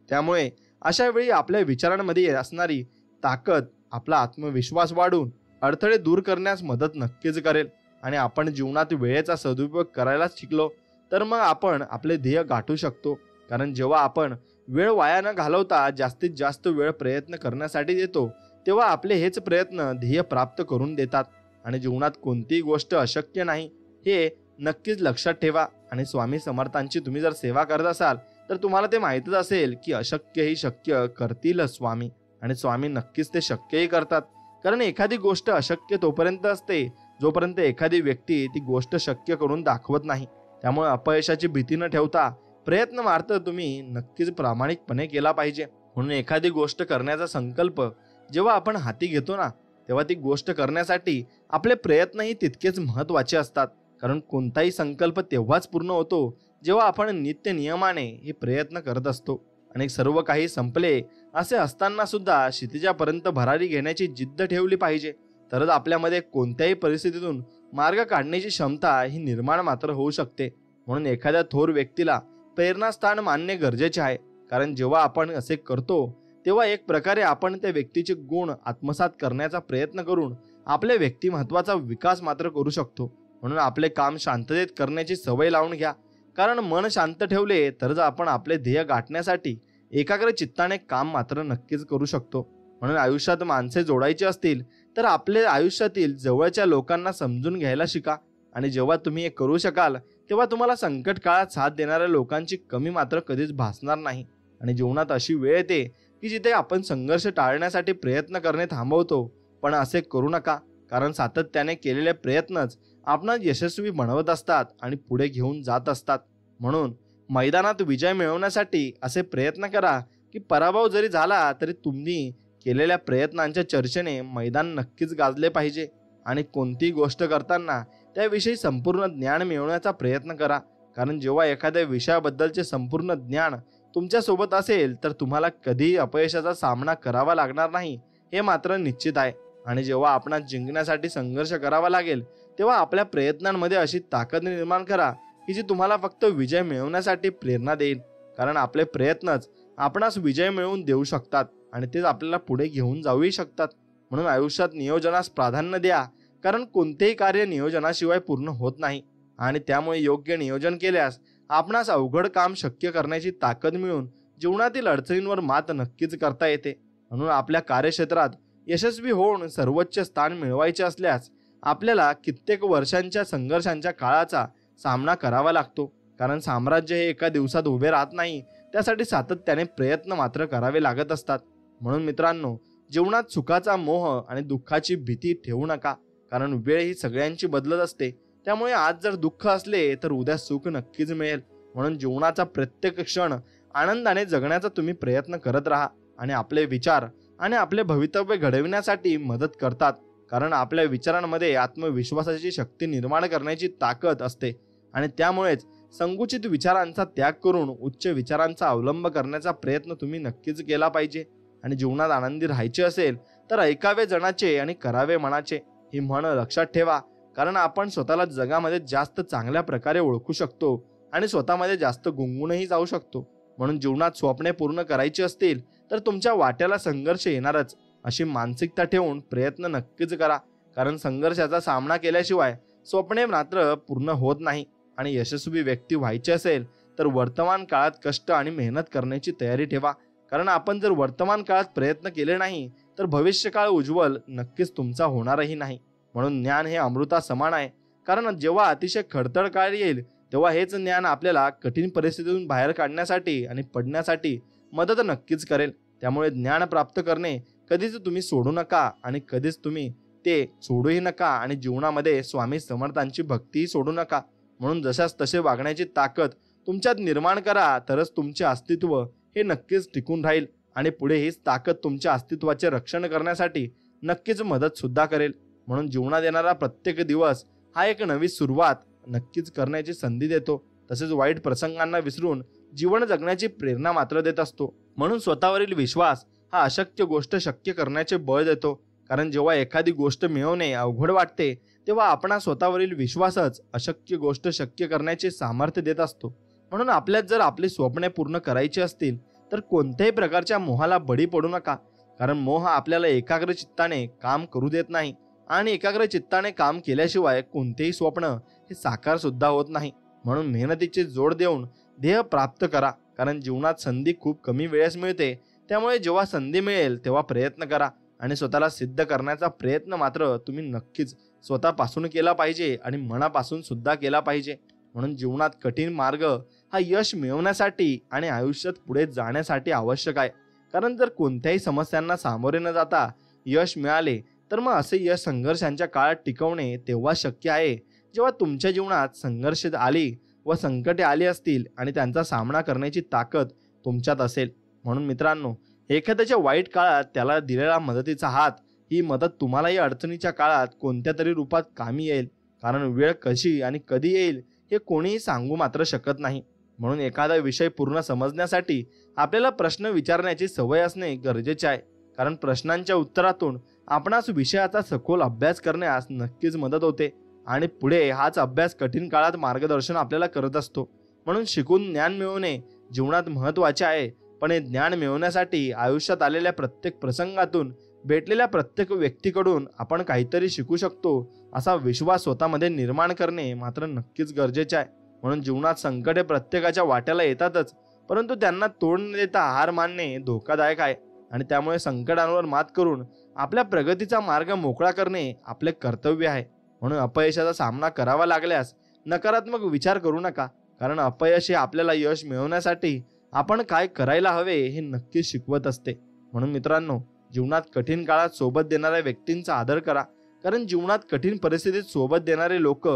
त्यामुळे अशा वेळी आपल्या विचारांमध्ये असणारी ताकद आपला आत्मविश्वास वाढून अडथळे दूर करण्यास मदत नक्कीच करेल. आणि आपण जीवनात वेळेचा सदुपयोग करायलाच शिकलो तर मग आपण आपले ध्येय गाठू शकतो. कारण जेव्हा आपण वेळ वाया न घालवता जास्तीत जास्त वेळ प्रयत्न करण्यासाठी देतो, तेव्हा आपले हेच प्रयत्न ध्येय प्राप्त करून देतात. आणि जीवनात कोणतीही गोष्ट अशक्य नाही हे नक्कीच लक्षात ठेवा. आणि स्वामी समर्थांची तुम्ही जर सेवा करत असाल तर तुम्हाला ते माहीतच असेल की अशक्य ही शक्य करतील स्वामी. आणि स्वामी नक्कीच ते शक्यही करतात. कारण एखादी गोष्ट अशक्य तोपर्यंत असते जोपर्यंत एखादी व्यक्ती ती गोष्ट शक्य करून दाखवत नाही. त्यामुळे अपयशाची भीती न ठेवता प्रयत्न मात्र तुम्ही नक्कीच प्रामाणिकपणे केला पाहिजे. म्हणून एखादी गोष्ट करण्याचा संकल्प जेव्हा आपण हाती घेतो ना, तेव्हा ती गोष्ट करण्यासाठी आपले प्रयत्नही तितकेच महत्त्वाचे असतात. कारण कोणताही संकल्प तेव्हाच पूर्ण होतो जेव्हा आपण नित्य नियमाने हे प्रयत्न करत असतो. आणि सर्व काही संपले असे असताना सुद्धा क्षितिजापर्यंत भरारी घेण्याची जिद्द ठेवली पाहिजे, तरच आपल्यामध्ये कोणत्याही परिस्थितीतून मार्ग काढण्याची क्षमता ही निर्माण मात्र होऊ शकते. म्हणून एखाद्या थोर व्यक्तीला प्रेरणास्थान मानणे गरजेचे आहे. कारण जेव्हा आपण असे करतो तेव्हा एक प्रकारे आपण त्या व्यक्तीचे गुण आत्मसात करण्याचा प्रयत्न करून आपल्या व्यक्तिमत्वाचा विकास मात्र करू शकतो. म्हणून आपले काम शांततेत करण्याची सवय लावून घ्या. कारण मन शांत ठेवले तरच आपण आपले ध्येय गाठण्यासाठी एकाग्र चित्ताने काम मात्र नक्कीच करू शकतो. म्हणून आयुष्यात माणसे जोडायची असतील तर आपल्या आयुष्यातील जवळच्या लोकांना समजून घ्यायला शिका. आणि जेव्हा तुम्ही हे करू शकाल तेव्हा तुम्हाला संकट काळात साथ देणाऱ्या लोकांची कमी मात्र कधीच भासणार नाही. आणि जीवनात अशी वेळ येते की जिथे आपण संघर्ष टाळण्यासाठी प्रयत्न करणे थांबवतो, पण असे करू नका. कारण सातत्याने केलेले प्रयत्नच आपणास यशस्वी बनवत असतात आणि पुढे घेऊन जात असतात. म्हणून मैदानात विजय मिळवण्यासाठी असे प्रयत्न करा की पराभव जरी झाला तरी तुम्ही केलेल्या प्रयत्नांच्या चर्चेने मैदान नक्कीच गाजले पाहिजे. आणि कोणतीही गोष्ट करताना त्याविषयी संपूर्ण ज्ञान मिळवण्याचा प्रयत्न करा. कारण जेव्हा एखाद्या विषयाबद्दलचे संपूर्ण ज्ञान तुमच्यासोबत असेल तर तुम्हाला कधीही अपयशाचा सामना करावा लागणार नाही हे मात्र निश्चित आहे. आणि जेव्हा आपणास जिंकण्यासाठी संघर्ष करावा लागेल तेव्हा आपल्या प्रयत्नांमध्ये अशी ताकद निर्माण करा की जी तुम्हाला फक्त विजय मिळवण्यासाठी प्रेरणा देईल. कारण आपले प्रयत्नच आपणास विजय मिळवून देऊ शकतात आणि तेच आपल्याला पुढे घेऊन जाऊही शकतात. म्हणून आयुष्यात नियोजनास प्राधान्य द्या. कारण कोणतेही कार्य नियोजनाशिवाय पूर्ण होत नाही. आणि त्यामुळे योग्य नियोजन केल्यास आपणास अवघड काम शक्य करण्याची ताकद मिळून जीवनातील अडचणींवर मात नक्कीच करता येते. म्हणून आपल्या कार्यक्षेत्रात यशस्वी होऊन सर्वोच्च स्थान मिळवायचे असल्यास आपल्याला कित्येक वर्षांच्या संघर्षांच्या काळाचा सामना करावा लागतो. कारण साम्राज्य हे एका दिवसात उभे राहत नाही, त्यासाठी सातत्याने प्रयत्न मात्र करावे लागत असतात. म्हणून मित्रांनो, जीवनात सुखाचा मोह आणि दुःखाची भीती ठेवू नका. कारण वेळ ही सगळ्यांची बदलत असते. त्यामुळे आज जर दुःख असले तर उद्या सुख नक्कीच मिळेल. म्हणून जीवनाचा प्रत्येक क्षण आनंदाने जगण्याचा तुम्ही प्रयत्न करत राहा. आणि आपले विचार आणि आपले भवितव्य घडविण्यासाठी मदत करतात. कारण आपल्या विचारांमध्ये आत्मविश्वासाची शक्ती निर्माण करण्याची ताकद असते. आणि त्यामुळेच संकुचित विचारांचा त्याग करून उच्च विचारांचा अवलंब करण्याचा प्रयत्न तुम्ही नक्कीच केला पाहिजे. आणि जीवनात आनंदी राहायचे असेल तर ऐकावे जनाचे आणि करावे मनाचे ही म्हण लक्षात ठेवा. कारण आपण स्वतःला जगामध्ये जास्त चांगल्या प्रकारे ओळखू शकतो आणि स्वतःमध्ये जास्त गुंगूनही जाऊ शकतो. म्हणून जीवनात स्वप्ने पूर्ण करायची असतील तर तुमच्या वाट्याला संघर्ष येणारच अशी मानसिकता ठेवून प्रयत्न नक्कीच करा. कारण संघर्षाचा सामना केल्याशिवाय स्वप्ने मात्र पूर्ण होत नाही. आणि यशस्वी व्यक्ती व्हायचे असेल तर वर्तमान काळात कष्ट आणि मेहनत करण्याची तयारी ठेवा. कारण आपण जर वर्तमान काळात प्रयत्न केले नाही तर भविष्यकाळ उज्ज्वल नक्कीच तुमचा होणारही नाही. म्हणून ज्ञान हे अमृता समान आहे. कारण जेव्हा अतिशय खडतर काळ येईल तेव्हा हेच ज्ञान आपल्याला कठीण परिस्थितीतून बाहेर काढण्यासाठी आणि पडण्यासाठी मदत नक्कीच करेल. त्यामुळे ज्ञान प्राप्त करणे कधीच तुम्ही सोडू नका आणि कधीच तुम्ही ते सोडूही नका. आणि जीवनामध्ये स्वामी समर्थांची भक्तीही सोडू नका. म्हणून जशास तसे वागण्याची ताकद तुमच्यात निर्माण करा, तरच तुमचे अस्तित्व हे नक्कीच टिकून राहील. आणि पुढे हीच ताकद तुमच्या अस्तित्वाचे रक्षण करण्यासाठी नक्कीच मदत सुद्धा करेल. म्हणून जीवनात येणारा प्रत्येक दिवस हा एक नवी सुरुवात नक्कीच करण्याची संधी देतो. तसेच वाईट प्रसंगांना विसरून जीवन जगण्याची प्रेरणा मात्र देत असतो. म्हणून स्वतःवरील विश्वास हा अशक्य गोष्ट शक्य करण्याचे बळ देतो. कारण जेव्हा एखादी गोष्ट मिळवणे अवघड वाटते तेव्हा आपणा स्वतःवरील विश्वासच अशक्य गोष्ट शक्य करण्याचे सामर्थ्य देत असतो. म्हणून आपल्यात जर आपली स्वप्ने पूर्ण करायची असतील तर कोणत्याही प्रकारच्या मोहाला बळी पडू नका. कारण मोह आपल्याला एकाग्र चित्ताने काम करू देत नाही आणि एकाग्र चित्ताने काम केल्याशिवाय कोणतेही स्वप्न हे साकार सुद्धा होत नाही. म्हणून मेहनतीची जोड देऊन ध्येय प्राप्त करा. कारण जीवनात संधी खूप कमी वेळेस मिळते, त्यामुळे जेव्हा संधी मिळेल तेव्हा प्रयत्न करा आणि स्वतःला सिद्ध करण्याचा प्रयत्न मात्र तुम्ही नक्कीच स्वतःपासून केला पाहिजे आणि मनापासून सुद्धा केला पाहिजे. म्हणून जीवनात कठीण मार्ग हा यश मिळवण्यासाठी आणि आयुष्यात पुढे जाण्यासाठी आवश्यक आहे. कारण जर कोणत्याही समस्यांना सामोरे न जाता यश मिळाले तर मग असे यश संघर्षांच्या काळात टिकवणे तेव्हा शक्य आहे जेव्हा तुमच्या जीवनात संघर्ष आली व संकटे आली असतील आणि त्यांचा सामना करण्याची ताकद तुमच्यात असेल. म्हणून मित्रांनो, एखाद्याच्या वाईट काळात त्याला दिलेला मदतीचा हात, ही मदत तुम्हालाही अडचणीच्या काळात कोणत्या तरी रूपात कामी येईल. कारण वेळ कशी आणि कधी येईल हे कोणीही सांगू मात्र शकत नाही. म्हणून एखादा विषय पूर्ण समजण्यासाठी आपल्याला प्रश्न विचारण्याची सवय असणे गरजेचे आहे. कारण प्रश्नांच्या उत्तरातून आपणास विषयाचा सखोल अभ्यास करण्यास नक्कीच मदत होते आणि पुढे हाच अभ्यास कठीण काळात मार्गदर्शन आपल्याला करत असतो. म्हणून शिकून ज्ञान मिळवणे जीवनात महत्त्वाचे आहे, पण हे ज्ञान मिळवण्यासाठी आयुष्यात आलेल्या प्रत्येक प्रसंगातून, भेटलेल्या प्रत्येक व्यक्तीकडून आपण काहीतरी शिकू शकतो असा विश्वास स्वतःमध्ये निर्माण करणे मात्र नक्कीच गरजेचे आहे. म्हणून जीवनात संकटे प्रत्येकाच्या वाट्याला येतातच, परंतु त्यांना तोड न देता हार मानणे धोकादायक आहे आणि त्यामुळे संकटांवर मात करून आपल्या प्रगतीचा मार्ग मोकळा करणे आपले कर्तव्य आहे. म्हणून अपयशाचा सामना करावा लागल्यास नकारात्मक विचार करू नका. कारण अपयश हे आपल्याला यश मिळवण्यासाठी आपण काय करायला हवे हे नक्कीच शिकवत असते. म्हणून मित्रांनो, जीवनात कठीण काळात सोबत देणाऱ्या व्यक्तींचा आदर करा. कारण जीवनात कठीण परिस्थितीत सोबत देणारे लोक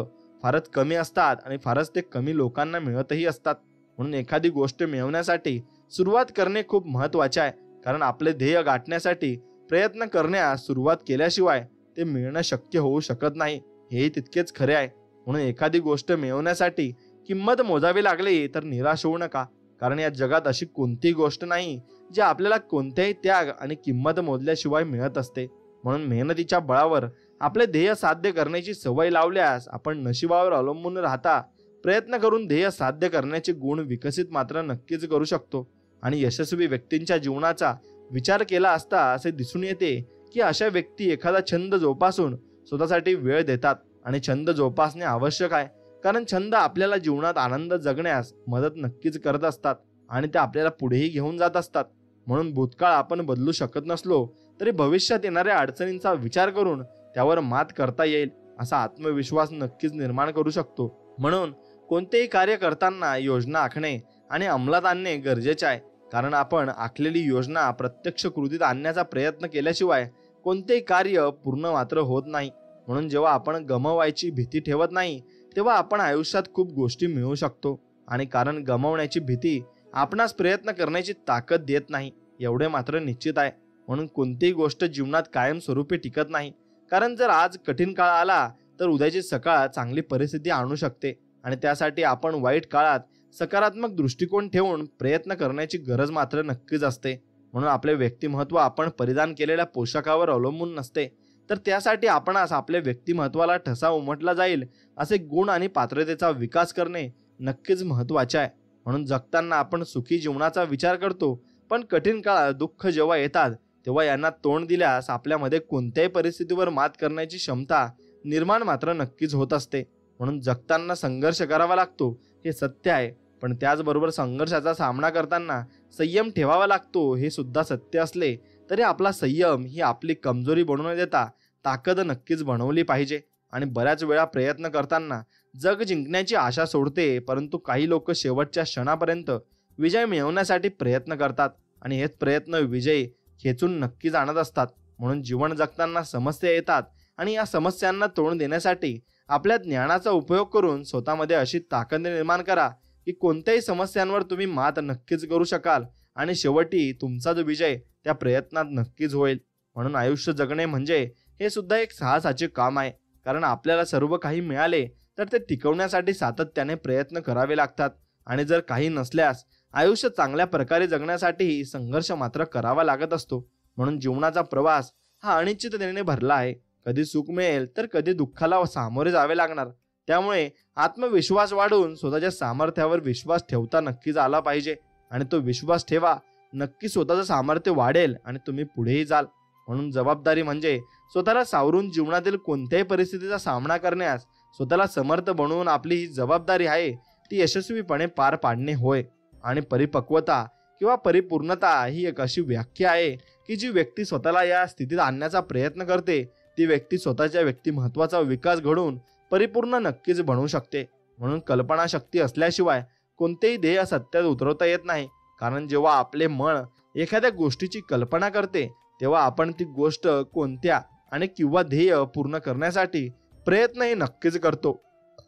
फारच कमी असतात आणि फारच ते कमी लोकांना मिळतही असतात. म्हणून एखादी गोष्ट मिळवण्यासाठी सुरुवात करणे खूप महत्त्वाचे आहे. कारण आपले ध्येय गाठण्यासाठी प्रयत्न करण्यास सुरुवात केल्याशिवाय ते मिळणं शक्य होऊ शकत नाही, हे तितकेच खरे आहे. म्हणून एखादी गोष्ट मिळवण्यासाठी किंमत मोजावी लागली तर निराश होऊ नका. कारण या जगात अशी कोणतीही गोष्ट नाही जी आपल्याला कोणत्याही त्याग आणि किंमत मोजल्याशिवाय मिळत असते. म्हणून मेहनतीच्या बळावर आपले ध्येय साध्य करण्याची सवय लावल्यास आपण नशिबावर अवलंबून राहता प्रयत्न करून ध्येय साध्य करण्याचे गुण विकसित मात्र नक्कीच करू शकतो. आणि यशस्वी व्यक्तींच्या जीवनाचा विचार केला असता असे दिसून येते की अशा व्यक्ती एखादा छंद जोपासून स्वतःसाठी वेळ देतात. आणि छंद जोपासणे आवश्यक आहे, कारण छंद आपल्याला जीवनात आनंद जगण्यास मदत नक्कीच करत असतात आणि ते आपल्याला पुढेही घेऊन जात असतात. म्हणून भूतकाळ आपण बदलू शकत नसलो तरी भविष्यात येणाऱ्या अडचणींचा विचार करून त्यावर मात करता येईल असा आत्मविश्वास नक्कीच निर्माण करू शकतो. म्हणून कोणतेही कार्य करताना योजना आखणे आणि अंमलात आणणे गरजेचे आहे. कारण आपण आखलेली योजना प्रत्यक्ष कृतीत आणण्याचा प्रयत्न केल्याशिवाय कोणतेही कार्य पूर्ण मात्र होत नाही. म्हणून जेव्हा आपण गमवायची भीती ठेवत नाही तेव्हा आपण आयुष्यात खूप गोष्टी मिळवू शकतो. आणि कारण गमावण्याची भीती आपणास प्रयत्न करण्याची ताकद देत नाही, एवढे मात्र निश्चित आहे. म्हणून कोणतीही गोष्ट जीवनात कायमस्वरूपी टिकत नाही. कारण जर आज कठीण काळ आला तर उद्याची सकाळ चांगली परिस्थिती आणू शकते. आणि त्यासाठी आपण वाईट काळात सकारात्मक दृष्टिकोन ठेवून प्रयत्न करण्याची गरज मात्र नक्कीच असते. म्हणून आपले व्यक्तिमत्व आपण परिधान केलेल्या पोशाखावर अवलंबून नसते, तर त्यासाठी आपणास आपल्या व्यक्तिमत्वाला ठसा उमटला जाईल असे गुण आणि पात्रतेचा विकास करणे नक्कीच महत्त्वाचे आहे. म्हणून जगताना आपण सुखी जीवनाचा विचार करतो, पण कठीण काळात दुःख जेव्हा येतात तेव्हा यांना तोंड दिल्यास आपल्यामध्ये कोणत्याही परिस्थितीवर मात करण्याची क्षमता निर्माण मात्र नक्कीच होत असते. म्हणून जगताना संघर्ष करावा लागतो हे सत्य आहे, पण त्याचबरोबर संघर्षाचा सामना करताना संयम ठेवावा लागतो हे सुद्धा सत्य असले तरी आपला संयम ही आपली कमजोरी बनवू न देता ताकद नक्कीच बनवली पाहिजे. आणि बऱ्याच वेळा प्रयत्न करताना जग जिंकण्याची आशा सोडते, परंतु काही लोक शेवटच्या क्षणापर्यंत विजय मिळवण्यासाठी प्रयत्न करतात आणि हेच प्रयत्न विजय खेचून नक्कीच आणत असतात. म्हणून जीवन जगताना समस्या येतात आणि या समस्यांना तोंड देण्यासाठी आपल्या ज्ञानाचा उपयोग करून स्वतःमध्ये अशी ताकद निर्माण करा की कोणत्याही समस्यांवर तुम्ही मात नक्कीच करू शकाल आणि शेवटी तुमचा जो विजय त्या प्रयत्नात नक्कीच होईल. म्हणून आयुष्य जगणे म्हणजे हे सुद्धा एक साहसाचे काम आहे. कारण आपल्याला सर्व काही मिळाले तर ते टिकवण्यासाठी सातत्याने प्रयत्न करावे लागतात आणि जर काही नसल्यास आयुष्य चांगल्या प्रकारे जगण्यासाठी संघर्ष मात्र करावा लागत असतो. म्हणून जीवनाचा प्रवास हा अनिश्चिततेने भरला आहे. कधी सुख मिळेल तर कधी दुःखाला सामोरे जावे लागणार. त्यामुळे आत्मविश्वास वाढवून स्वतःच्या सामर्थ्यावर विश्वास ठेवता नक्कीच आला पाहिजे. आणि तो विश्वास ठेवा, नक्की स्वतःचं सामर्थ्य वाढेल आणि तुम्ही पुढेही जाल. म्हणून जबाबदारी म्हणजे स्वतःला सावरून जीवनातील कोणत्याही परिस्थितीचा सामना करण्यास स्वतःला समर्थ बनवून आपली ही जबाबदारी आहे ती यशस्वीपणे पार पाडणे होय. आणि परिपक्वता किंवा परिपूर्णता ही एक अशी व्याख्या आहे की जी व्यक्ती स्वतःला या स्थितीत आणण्याचा प्रयत्न करते ती व्यक्ती स्वतःच्या व्यक्तिमत्वाचा विकास घडवून परिपूर्ण नक्कीच बनवू शकते. म्हणून कल्पनाशक्ती असल्याशिवाय कोणतेही ध्येय सत्यात उतरवता येत नाही. कारण जेव्हा आपले मन एखाद्या गोष्टीची कल्पना करते तेव्हा आपण ती गोष्ट कोणत्या आणि किंवा ध्येय पूर्ण करण्यासाठी प्रयत्नही नक्कीच करतो.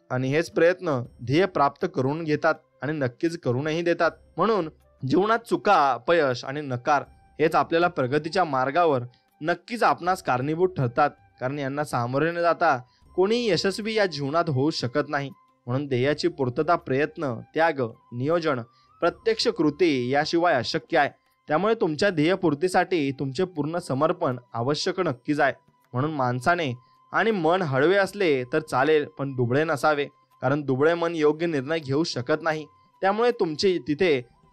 आणि हेच प्रयत्न ध्येय प्राप्त करून घेतात आणि नक्कीच करूनही देतात. म्हणून जीवनात चुका, अपयश आणि नकार हेच आपल्याला प्रगतीच्या मार्गावर नक्कीच आपणास कारणीभूत ठरतात. कारण यांना सामोरे न जाता कोणीही यशस्वी या जीवनात होऊ शकत नाही. म्हणून ध्येयाची पूर्तता प्रयत्न, त्याग, नियोजन, प्रत्यक्ष कृती याशिवाय अशक्य आहे. त्यामुळे तुमच्या ध्येयपूर्तीसाठी तुमचे पूर्ण समर्पण आवश्यक नक्कीच आहे. म्हणून माणसाने आणि मन हळवे असले तर चालेल पण दुबळे नसावे. कारण दुबळे मन योग्य निर्णय घेऊ शकत नाही. त्यामुळे तुमचे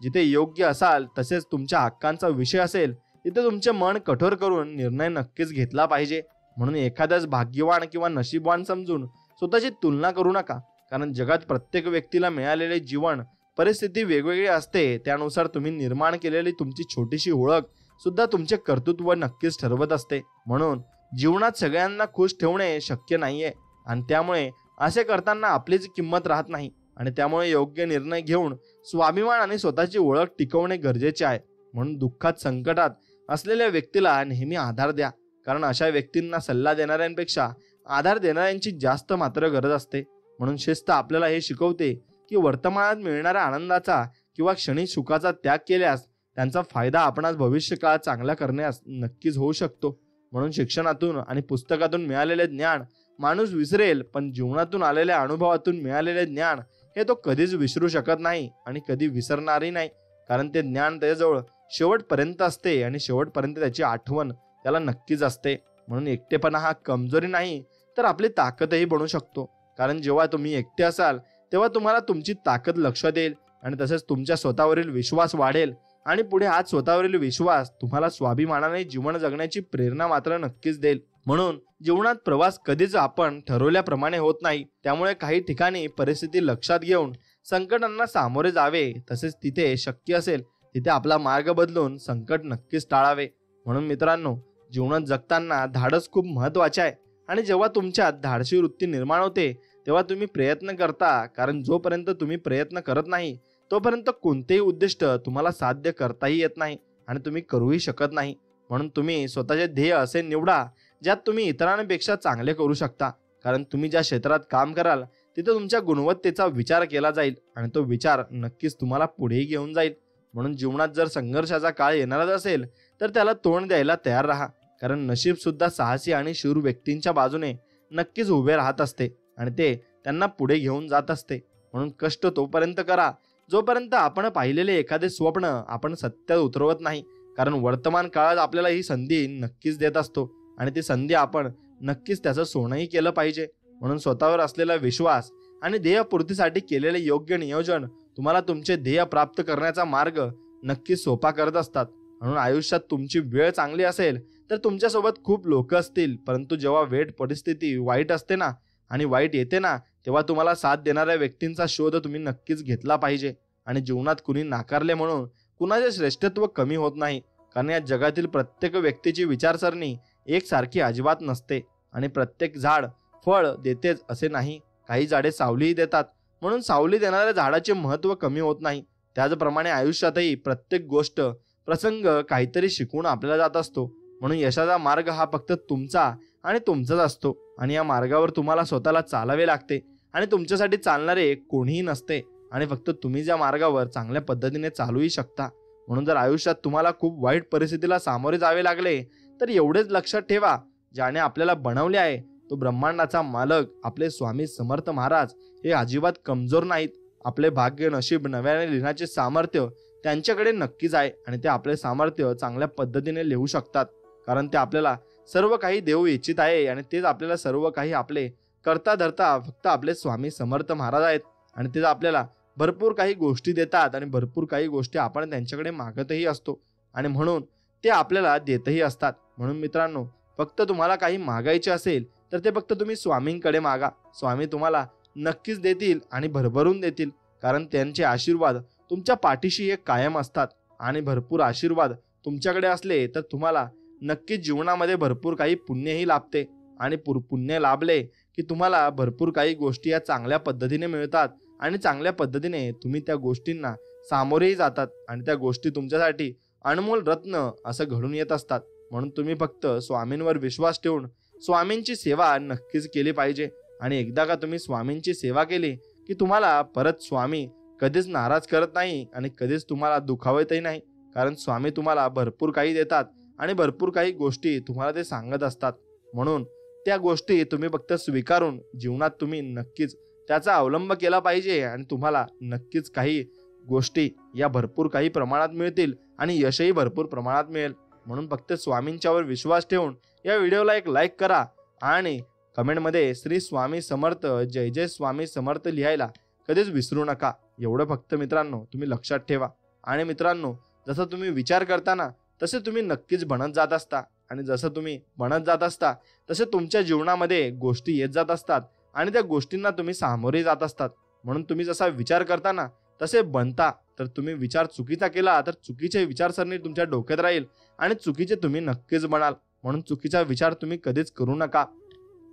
जिथे योग्य असाल तसेच तुमच्या हक्कांचा विषय असेल तिथे तुमचे मन कठोर करून निर्णय नक्कीच घेतला पाहिजे. म्हणून एखाद्याच भाग्यवान किंवा नशीबवान समजून स्वतःची तुलना करू नका. कारण जगात प्रत्येक व्यक्तीला मिळालेले जीवन परिस्थिती वेगवेगळी असते. त्यानुसार तुम्ही निर्माण केलेली तुमची छोटीशी ओळख सुद्धा तुमचे कर्तृत्व नक्कीच ठरवत असते. म्हणून जीवनात सगळ्यांना खुश ठेवणे शक्य नाहीये आणि त्यामुळे असे करताना आपलीच किंमत राहत नाही. आणि त्यामुळे योग्य निर्णय घेऊन स्वाभिमान आणि स्वतःची ओळख टिकवणे गरजेचे आहे. म्हणून दुःखात, संकटात असलेल्या व्यक्तीला नेहमी आधार द्या. कारण अशा व्यक्तींना सल्ला देणाऱ्यांपेक्षा आधार देणाऱ्यांची जास्त मात्र गरज असते. म्हणून शिस्त आपल्याला हे शिकवते की वर्तमानात मिळणाऱ्या आनंदाचा किंवा क्षणिक सुखाचा त्याग केल्यास त्यांचा फायदा आपणास भविष्यकाळात चांगला करण्यास नक्कीच होऊ शकतो. म्हणून शिक्षणातून आणि पुस्तकातून मिळालेले ज्ञान माणूस विसरेल पण जीवनातून आलेल्या अनुभवातून मिळालेले ज्ञान हे तो कधीच विसरू शकत नाही आणि कधी विसरणारही नाही. कारण ते ज्ञान त्याच्याजवळ शेवटपर्यंत असते आणि शेवटपर्यंत त्याची आठवण त्याला नक्कीच असते. म्हणून एकटेपणा हा कमजोरी नाही तर आपली ताकदही बनू शकतो. कारण जेव्हा तुम्ही एकटे असाल तेव्हा तुम्हाला तुमची ताकद लक्षात येईल आणि तसेच तुमच्या स्वतःवरील विश्वास वाढेल. आणि पुढे हाच स्वतःवरील विश्वास तुम्हाला स्वाभिमानाने जीवन जगण्याची प्रेरणा मात्र नक्कीच देईल. म्हणून जीवनात प्रवास कधीच आपण ठरवल्याप्रमाणे होत नाही. त्यामुळे काही ठिकाणी परिस्थिती लक्षात घेऊन संकटांना सामोरे जावे. तसेच तिथे शक्य असेल तिथे आपला मार्ग बदलून संकट नक्कीच टाळावे. म्हणून मित्रांनो, जीवनात जगताना धाडस खूप महत्त्वाचे आहे. आणि जेव्हा तुमच्यात धाडसी वृत्ती निर्माण होते तेव्हा तुम्ही प्रयत्न करता. कारण जोपर्यंत तुम्ही प्रयत्न करत नाही तोपर्यंत कोणतेही उद्दिष्ट तुम्हाला साध्य करताही येत नाही आणि तुम्ही करूही शकत नाही. म्हणून तुम्ही स्वतःचे ध्येय असे निवडा ज्यात तुम्ही इतरांपेक्षा चांगले करू शकता. कारण तुम्ही ज्या क्षेत्रात काम कराल तिथे तुमच्या गुणवत्तेचा विचार केला जाईल आणि तो विचार नक्कीच तुम्हाला पुढेही घेऊन जाईल. म्हणून जीवनात जर संघर्षाचा काळ येणारच असेल तर त्याला तोंड द्यायला तयार राहा. कारण नशीब सुद्धा साहसी आणि शूर व्यक्तींच्या बाजूने नक्कीच उभे राहत असते आणि ते त्यांना पुढे घेऊन जात असते. म्हणून कष्ट तोपर्यंत करा जोपर्यंत आपण पाहिलेले एखादे स्वप्न आपण सत्यात उतरवत नाही. कारण वर्तमान काळात आपल्याला ही संधी नक्कीच देत असतो आणि ती संधी आपण नक्कीच त्याचं सोनंही केलं पाहिजे. म्हणून स्वतःवर असलेला विश्वास आणि ध्येयपूर्तीसाठी केलेले योग्य नियोजन तुम्हाला तुमचे ध्येय प्राप्त करण्याचा मार्ग नक्कीच सोपा करत असतात. म्हणून आयुष्यात तुमची वेळ चांगली असेल तर तुमच्यासोबत खूप लोक असतील. परंतु जेव्हा परिस्थिती वाईट असते ना आणि वाईट येते ना तेव्हा तुम्हाला साथ देणाऱ्या व्यक्तींचा शोध तुम्ही नक्कीच घेतला पाहिजे. आणि जीवनात कुणी नाकारले म्हणून कुणाचे श्रेष्ठत्व कमी होत नाही. कारण या जगातील प्रत्येक व्यक्तीची विचारसरणी एकसारखी अजिबात नसते आणि प्रत्येक झाड फळ देतेच असे नाही. काही झाडे सावलीही देतात. म्हणून सावली देणाऱ्या झाडाचे महत्त्व कमी होत नाही. त्याचप्रमाणे आयुष्यातही प्रत्येक गोष्ट प्रसंग काहीतरी शिकवून आपल्याला जात असतो. म्हणून यशाचा मार्ग हा फक्त तुमचा आणि तुमचाच असतो आणि या मार्गावर तुम्हाला स्वतःला चालावे लागते आणि तुमच्यासाठी चालणारे कोणीही नसते आणि फक्त तुम्ही ज्या मार्गावर चांगल्या पद्धतीने चालूही शकता. म्हणून जर आयुष्यात तुम्हाला खूप वाईट परिस्थितीला सामोरे जावे लागले तर एवढेच लक्षात ठेवा, ज्याने आपल्याला बनवले आहे तो ब्रह्मांडाचा मालक आपले स्वामी समर्थ महाराज हे अजिबात कमजोर नाहीत. आपले भाग्य नशीब नव्याने लिहिण्याचे सामर्थ्य त्यांच्याकडे नक्कीच आहे आणि ते आपले सामर्थ्य चांगल्या पद्धतीने लिहू शकतात. कारण ते आपल्याला सर्व काही देऊ इच्छित आहे आणि तेच आपल्याला सर्व काही आपले करता धरता फक्त आपले स्वामी समर्थ महाराज आहेत. आणि तेच आपल्याला भरपूर काही गोष्टी देतात आणि भरपूर काही गोष्टी आपण त्यांच्याकडे मागतही असतो आणि म्हणून ते आपल्याला देतही असतात. म्हणून मित्रांनो, फक्त तुम्हाला काही मागायचे असेल तर ते फक्त तुम्ही स्वामींकडे मागा. स्वामी तुम्हाला नक्कीच देतील आणि भरभरून देतील, कारण त्यांचे आशीर्वाद तुमच्या पाठीशी एक कायम असतात. आणि भरपूर आशीर्वाद तुमच्याकडे असले तर तुम्हाला नक्कीच जीवनामध्ये भरपूर काही पुण्यही लाभते. आणि पुण्य लाभले की तुम्हाला भरपूर काही गोष्टी या चांगल्या पद्धतीने मिळतात आणि चांगल्या पद्धतीने तुम्ही त्या गोष्टींना सामोरेही जातात आणि त्या गोष्टी तुमच्यासाठी अनमोल रत्न असं घडून येत असतात. म्हणून तुम्ही फक्त स्वामींवर विश्वास ठेवून स्वामींची सेवा नक्कीच केली पाहिजे. आणि एकदा का तुम्ही स्वामींची सेवा केली की तुम्हाला परत स्वामी कधीच नाराज करत नाही आणि कधीच तुम्हाला दुखावतही नाही, कारण स्वामी तुम्हाला भरपूर काही देतात आणि भरपूर काही गोष्टी तुम्हाला ते सांगत असतात. म्हणून त्या गोष्टी तुम्ही फक्त स्वीकारून जीवनात तुम्ही नक्कीच त्याचा अवलंब केला पाहिजे आणि तुम्हाला नक्कीच काही गोष्टी या भरपूर काही प्रमाणात मिळतील आणि यशही भरपूर प्रमाणात मिळेल. म्हणून फक्त स्वामींच्यावर विश्वास ठेवून या व्हिडिओला एक लाईक करा आणि कमेंटमध्ये श्री स्वामी समर्थ, जय जय स्वामी समर्थ लिहायला कधीच विसरू नका. एवढं फक्त मित्रांनो तुम्ही लक्षात ठेवा. आणि मित्रांनो, जसं तुम्ही विचार करताना तसे तुम्ही नक्कीच बनत जात असता आणि जसं तुम्ही बनत जात असता तसे तुमच्या जीवनामध्ये गोष्टी येत जात असतात आणि त्या गोष्टींना तुम्ही सामोरे जात असतात. म्हणून तुम्ही जसा विचार करताना तसे बनता. तर तुम्ही विचार चुकीचा केला तर चुकीचे विचारसरणी तुमच्या डोक्यात राहील आणि चुकीचे तुम्ही नक्कीच बनाल. म्हणून चुकीचा विचार तुम्ही कधीच करू नका.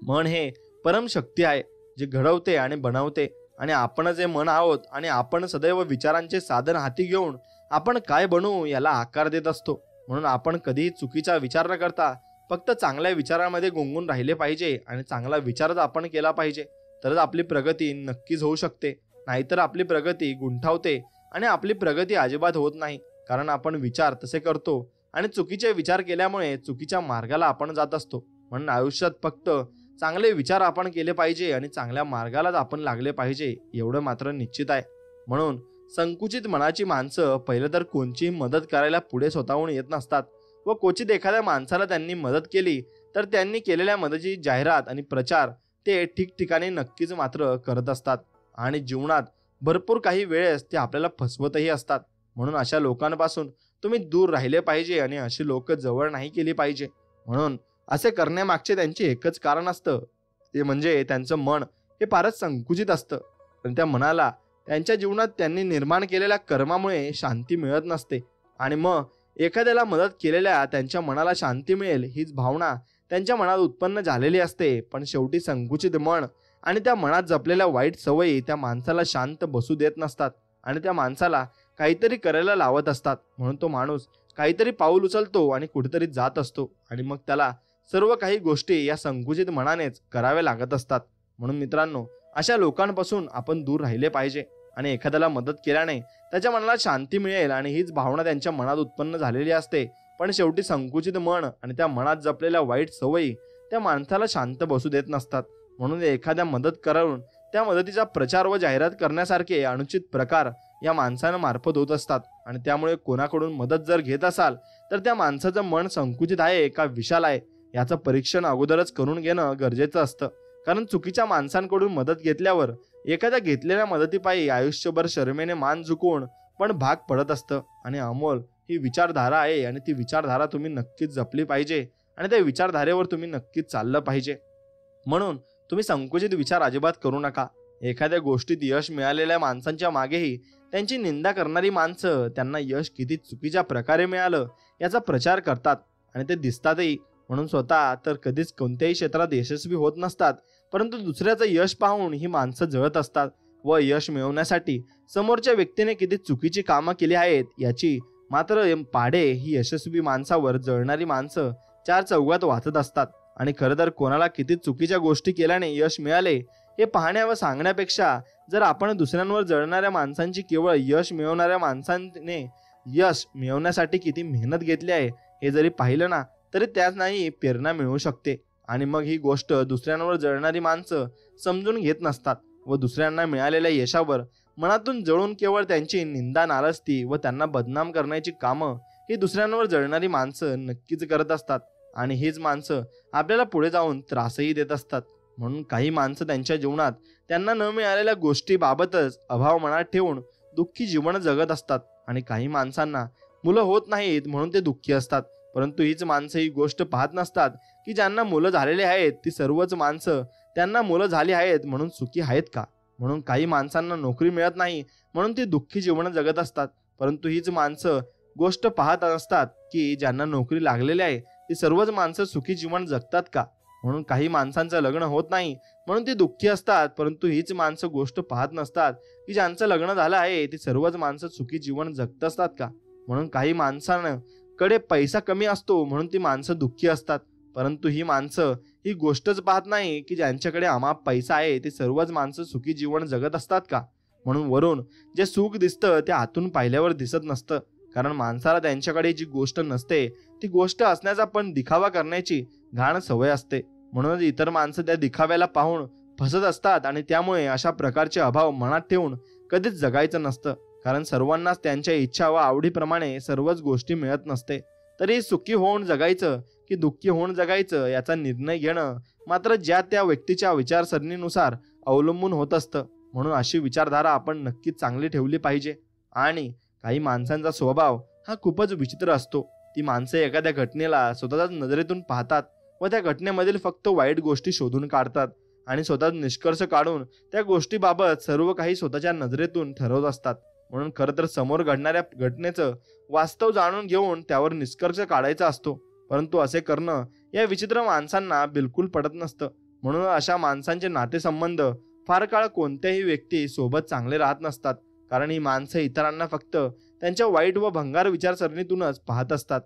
मन हे परमशक्ती आहे जे घडवते आणि बनवते आणि आपण जे मन आहोत आणि आपण सदैव विचारांचे साधन हाती घेऊन आपण काय बनवू याला आकार देत असतो. म्हणून आपण कधीही चुकीचा विचार न करता फक्त चांगल्या विचारांमध्ये गुंगून राहिले पाहिजे आणि चांगला विचारच आपण केला पाहिजे, तरच आपली प्रगती नक्कीच होऊ शकते. नाहीतर आपली प्रगती गुंठावते आणि आपली प्रगती अजिबात होत नाही, कारण आपण विचार तसे करतो आणि चुकीचे विचार केल्यामुळे चुकीच्या मार्गाला आपण जात असतो. म्हणून आयुष्यात फक्त चांगले विचार आपण केले पाहिजे आणि चांगल्या मार्गालाच आपण लागले पाहिजे, एवढं मात्र निश्चित आहे. म्हणून संकुचित मनाची माणसं पहिलं तर कोणतीही मदत करायला पुढे स्वतःहून येत नसतात व क्वचित एखाद्या माणसाला त्यांनी मदत केली तर त्यांनी केलेल्या मदतीची जाहिरात आणि प्रचार ते ठिकठिकाणी नक्कीच मात्र करत असतात आणि जीवनात भरपूर काही वेळेस ते आपल्याला फसवतही असतात. म्हणून अशा लोकांपासून तुम्ही दूर राहिले पाहिजे आणि अशी लोक जवळ नाही केली पाहिजे. म्हणून असे करण्यामागचे त्यांचे एकच कारण असतं, ते म्हणजे त्यांचं मन हे फारच संकुचित असतं. पण त्या मनाला त्यांच्या जीवनात त्यांनी निर्माण केलेल्या कर्मामुळे शांती मिळत नसते आणि मग एखाद्याला मदत केलेल्या त्यांच्या मनाला शांती मिळेल हीच भावना त्यांच्या मनात उत्पन्न झालेली असते. पण शेवटी संकुचित मन आणि त्या मनात जपलेल्या वाईट सवयी त्या माणसाला शांत बसू देत नसतात आणि त्या माणसाला काहीतरी करायला लावत असतात. म्हणून तो माणूस काहीतरी पाऊल उचलतो आणि कुठेतरी जात असतो आणि मग त्याला सर्व काही गोष्टी या संकुचित मनानेच कराव्या लागत असतात. म्हणून मित्रांनो, अशा लोकांपासून आपण दूर राहिले पाहिजे आणि एखाद्याला मदत केल्याने त्याच्या मनाला शांती मिळेल आणि हीच भावना त्यांच्या मनात उत्पन्न झालेली असते. पण शेवटी संकुचित मन आणि त्या मनात जपलेल्या वाईट सवयी त्या माणसाला शांत बसू देत नसतात. म्हणून एखाद्या मदत करून त्या मदतीचा प्रचार व जाहिरात करण्यासारखे अनुचित प्रकार या माणसांमार्फत होत असतात आणि त्यामुळे कोणाकडून मदत जर घेत असाल तर त्या माणसाचं मन संकुचित आहे का विशाल आहे याचं परीक्षण अगोदरच करून घेणं गरजेचं असतं. कारण चुकीच्या माणसांकडून मदत घेतल्यावर एखाद्या घेतलेल्या मदतीपायी आयुष्यभर शरमेने मान झुकवून पण भाग पडत असतं. आणि अमोल ही विचारधारा आहे आणि ती विचारधारा तुम्ही नक्कीच जपली पाहिजे आणि त्या विचारधारेवर तुम्ही नक्कीच चाललं पाहिजे. म्हणून तुम्ही संकुचित विचार अजिबात करू नका. एखाद्या गोष्टीत यश मिळालेल्या माणसांच्या मागेही त्यांची निंदा करणारी माणसं त्यांना यश किती चुकीच्या प्रकारे मिळालं याचा प्रचार करतात आणि ते दिसतातही. म्हणून स्वतः तर कधीच कोणत्याही क्षेत्रात यशस्वी होत नसतात, परंतु दुसऱ्याचं यश पाहून ही माणसं जळत असतात व यश मिळवण्यासाठी समोरच्या व्यक्तीने किती चुकीची कामं केली आहेत याची मात्र पाढे ही यशस्वी माणसावर जळणारी माणसं चार चौघात वाचत असतात. आणि खरं तर कोणाला किती चुकीच्या गोष्टी केल्याने यश मिळाले हे पाहण्या व सांगण्यापेक्षा जर आपण दुसऱ्यांवर जळणाऱ्या माणसांची केवळ यश मिळवणाऱ्या माणसांनी यश मिळवण्यासाठी किती मेहनत घेतली आहे हे जरी पाहिलं ना तरी त्याच नाही प्रेरणा मिळू शकते. आणि मग ही गोष्ट दुसऱ्यांवर जळणारी माणसं समजून घेत नसतात व दुसऱ्यांना मिळालेल्या यशावर मनातून जळून केवळ त्यांची निंदा नालस्ती व त्यांना बदनाम करण्याची कामं ही दुसऱ्यांवर जळणारी माणसं नक्कीच करत असतात. आणि हीच माणसं आपल्याला पुढे जाऊन त्रासही देत असतात. म्हणून काही माणसं त्यांच्या जीवनात त्यांना न मिळालेल्या गोष्टीबाबतच अभाव मनात ठेवून दुःखी जीवन जगत असतात. आणि काही माणसांना मुलं होत नाहीत म्हणून ते दुःखी असतात. परंतु हीच माणसं ही गोष्ट पाहत नसतात की ज्यांना मुलं झालेली आहेत ती सर्वच माणसं त्यांना मुलं झाली आहेत म्हणून सुखी आहेत का. म्हणून काही माणसांना नोकरी मिळत नाही म्हणून ती दुःखी जीवन जगत असतात. परंतु हीच माणसं गोष्ट पाहत असतात की ज्यांना नोकरी लागलेली आहे ती सर्वच माणसं सुखी जीवन जगतात का. म्हणून काही माणसांचं लग्न होत नाही म्हणून ती दुःखी असतात. परंतु हीच माणसं गोष्ट पाहत नसतात की ज्यांचं लग्न झालं आहे ती सर्वच माणसं सुखी जीवन जगत असतात का. म्हणून काही माणसांकडे पैसा कमी असतो म्हणून ती माणसं दुःखी असतात. परंतु ही माणसं ही गोष्टच पाहत नाही की ज्यांच्याकडे अमाप पैसा आहे ती सर्वच माणसं सुखी जीवन जगत असतात का. म्हणून वरून जे सुख दिसतं ते आतून पाहिल्यावर दिसत नसतं. कारण माणसाला त्यांच्याकडे जी गोष्ट नसते ती गोष्ट असण्याचा पण दिखावा करण्याची घाण सवय असते. म्हणूनच इतर माणसं त्या दिखाव्याला पाहून फसत असतात आणि त्यामुळे अशा प्रकारचे अभाव मनात ठेवून कधीच जगायचं नसतं. कारण सर्वांनाच त्यांच्या इच्छा व आवडीप्रमाणे सर्वच गोष्टी मिळत नसते. तरी सुखी होऊन जगायचं की दुःखी होऊन जगायचं याचा निर्णय घेणं मात्र ज्या त्या व्यक्तीच्या विचारसरणीनुसार अवलंबून होत असतं. म्हणून अशी विचारधारा आपण नक्कीच चांगली ठेवली पाहिजे. आणि काही माणसांचा स्वभाव हा खूपच विचित्र असतो. ती माणसं एखाद्या घटनेला स्वतःच्याच नजरेतून पाहतात व त्या घटनेमधील फक्त वाईट गोष्टी शोधून काढतात आणि स्वतः निष्कर्ष काढून त्या गोष्टीबाबत सर्व काही स्वतःच्या नजरेतून ठरवत असतात. म्हणून खरं तर समोर घडणाऱ्या घटनेचं वास्तव जाणून घेऊन त्यावर निष्कर्ष काढायचा असतो. परंतु असे करणं या विचित्र माणसांना बिलकुल पटत नसतं. म्हणून अशा माणसांचे नातेसंबंध फार काळ कोणत्याही व्यक्ती सोबत चांगले राहत नसतात. कारण ही माणसं इतरांना फक्त त्यांच्या वाईट व भंगार विचारसरणीतूनच पाहत असतात.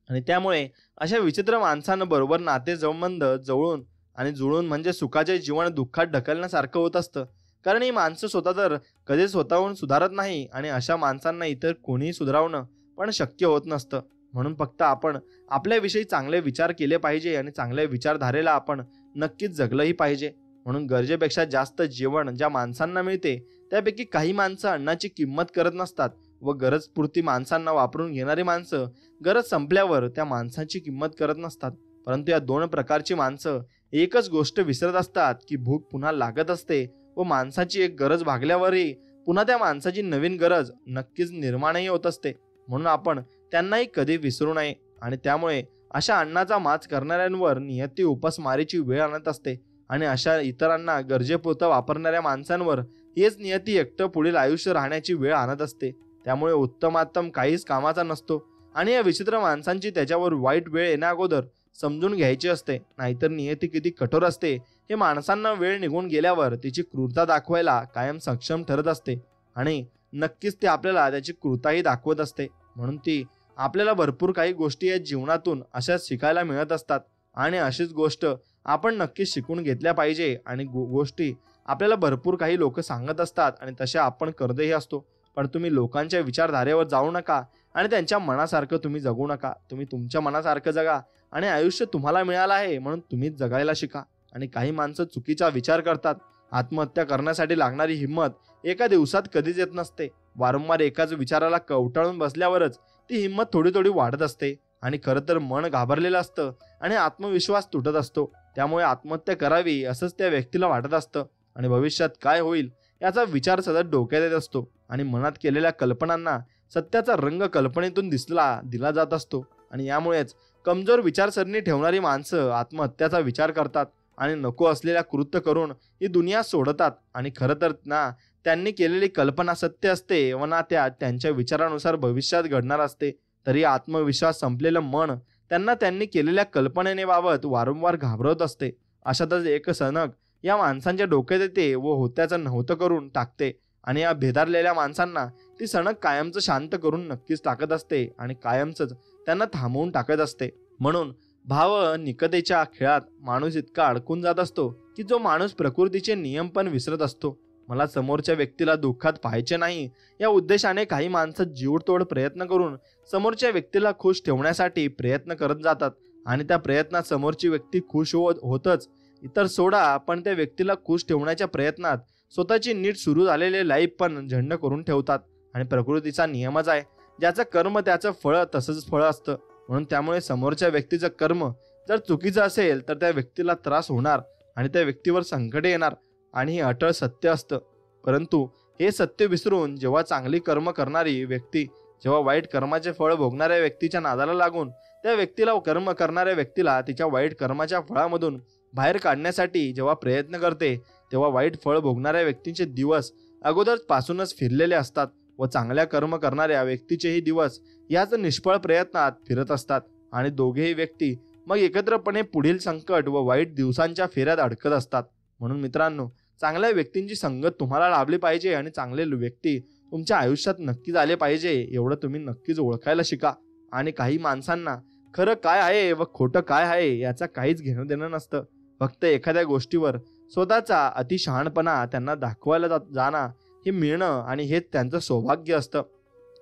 आणि त्यामुळे अशा विचित्र माणसांबरोबर नातेसंबंध जवळून आणि जुळून म्हणजे सुखाचे जीवन दुःखात ढकलण्यासारखं होत असतं. कारण ही माणसं स्वतः तर कधी स्वतःहून सुधारत नाही आणि अशा माणसांना इतर कोणीही सुधारवणं पण शक्य होत नसतं. म्हणून फक्त आपण आपल्याविषयी चांगले विचार केले पाहिजे आणि चांगल्या विचारधारेला आपण नक्कीच जगलंही पाहिजे. म्हणून गरजेपेक्षा जास्त जेवण ज्या माणसांना मिळते त्यापैकी काही माणसं अन्नाची किंमत करत नसतात व गरजपुरती माणसांना वापरून घेणारी माणसं गरज संपल्यावर त्या माणसांची किंमत करत नसतात. परंतु या दोन प्रकारची माणसं एकच गोष्ट विसरत असतात की भूक पुन्हा लागत असते व माणसाची एक गरज भागल्यावरही पुन्हा त्या माणसाची नवीन गरज नक्कीच निर्माणही होत असते. म्हणून आपण त्यांनाही कधी विसरू नये. आणि त्यामुळे अशा अन्नाचा माज करणाऱ्यांवर नियती उपासमारीची वेळ आणत असते आणि अशा इतरांना गरजेपुरतं वापरणाऱ्या माणसांवर हेच नियती एकटं पुढील आयुष्य राहण्याची वेळ आणत असते. त्यामुळे उत्तमात्तम काहीच कामाचा नसतो आणि या विचित्र माणसांची त्याच्यावर वाईट वेळ येण्याअगोदर समजून घ्यायची असते. नाहीतर नियती किती कठोर असते हे माणसांना वेळ निघून गेल्यावर तिची क्रूरता दाखवायला कायम सक्षम ठरत असते आणि नक्कीच ती आपल्याला त्याची क्रूरताही दाखवत असते. म्हणून ती आपल्याला भरपूर काही गोष्टी या जीवनातून अशाच शिकायला मिळत असतात आणि अशीच गोष्ट आपण नक्कीच शिकून घेतल्या पाहिजे. आणि गोष्टी आपल्याला भरपूर काही लोक सांगत असतात आणि तशा आपण करतही असतो. पण तुम्ही लोकांच्या विचारधारेवर जाऊ नका आणि त्यांच्या मनासारखं तुम्ही जगू नका. तुम्ही तुमच्या मनासारखं जगा आणि आयुष्य तुम्हाला मिळालं आहे म्हणून तुम्हीच जगायला शिका. आणि काही माणसं चुकीचा विचार करतात. आत्महत्या करण्यासाठी लागणारी हिंमत एका दिवसात कधीच येत नसते. वारंवार एकाच विचाराला कवटाळून बसल्यावरच ती हिंमत थोडी थोडी वाढत असते आणि खरं तर मन घाबरलेलं असतं आणि आत्मविश्वास तुटत असतो. त्यामुळे आत्महत्या करावी असंच त्या व्यक्तीला वाटत असतं आणि भविष्यात काय होईल याचा विचार सतत डोक्यात येत असतो आणि मनात केलेल्या कल्पनांना सत्याचा रंग कल्पनेतून दिला जात असतो. आणि यामुळेच कमजोर विचारसरणी ठेवणारी माणसं आत्महत्याचा विचार करतात आणि नको असलेल्या कृत्य करून ही दुनिया सोडतात. आणि खरं तर ना त्यांनी केलेली कल्पना सत्य असते व ना त्यांच्या विचारानुसार भविष्यात घडणार असते. तरी आत्मविश्वास संपलेलं मन त्यांनी केलेल्या कल्पनेबाबत वारंवार घाबरवत असते. अशातच एक सनक या माणसांच्या डोक्यात येते व होत्याचं नव्हतं करून टाकते आणि या भेदारलेल्या माणसांना ती सनक कायमचं शांत करून नक्कीच टाकत असते आणि कायमचंच त्यांना थांबवून टाकत असते. म्हणून भाव निकतेच्या खेळात माणूस इतका अडकून जात असतो की जो माणूस प्रकृतीचे नियम पण विसरत असतो. मला समोरच्या व्यक्तीला दुःखात पाहायचे नाही या उद्देशाने काही माणसं जीवतोड प्रयत्न करून समोरच्या व्यक्तीला खुश ठेवण्यासाठी प्रयत्न करत जातात आणि त्या प्रयत्नात समोरची व्यक्ती खुश होतच. इतर सोडा पण त्या व्यक्तीला खुश ठेवण्याच्या प्रयत्नात स्वतःची नीट सुरू झालेले लाईफ पण झंड करून ठेवतात. आणि प्रकृतीचा नियमच आहे, ज्याचं कर्म त्याचं फळ तसंच फळ असतं. म्हणून त्यामुळे समोरच्या व्यक्तीचं कर्म जर चुकीचं असेल तर त्या व्यक्तीला त्रास होणार आणि त्या व्यक्तीवर संकट येणार आणि हे अटळ सत्य असतं. परंतु हे सत्य विसरून जेव्हा चांगली कर्म करणारी व्यक्ती जेव्हा वाईट कर्माचे फळ भोगणाऱ्या व्यक्तीच्या नादाला लागून त्या व्यक्तीला कर्म करणाऱ्या व्यक्तीला तिच्या वाईट कर्माच्या फळामधून बाहेर काढण्यासाठी जेव्हा प्रयत्न करते, तेव्हा वाईट फळ भोगणाऱ्या व्यक्तींचे दिवस अगोदरपासूनच फिरलेले असतात व चांगल्या कर्म करणाऱ्या व्यक्तीचेही दिवस याच निष्फळ प्रयत्नात फिरत असतात आणि दोघेही व्यक्ती मग एकत्रपणे पुढील संकट व वाईट दिवसांच्या फेऱ्यात अडकत असतात. म्हणून मित्रांनो, चांगल्या व्यक्तींची संगत तुम्हाला लाभली पाहिजे आणि चांगले व्यक्ती तुमच्या आयुष्यात नक्कीच आले पाहिजे, एवढं तुम्ही नक्कीच ओळखायला शिका. आणि काही माणसांना खरं काय आहे व खोटं काय आहे याचा काहीच घेणं देणं नसतं. फक्त एखाद्या गोष्टीवर स्वतःचा अतिशहाणपणा त्यांना दाखवायला जाणं हे मिळणं आणि हेच त्यांचं सौभाग्य असतं.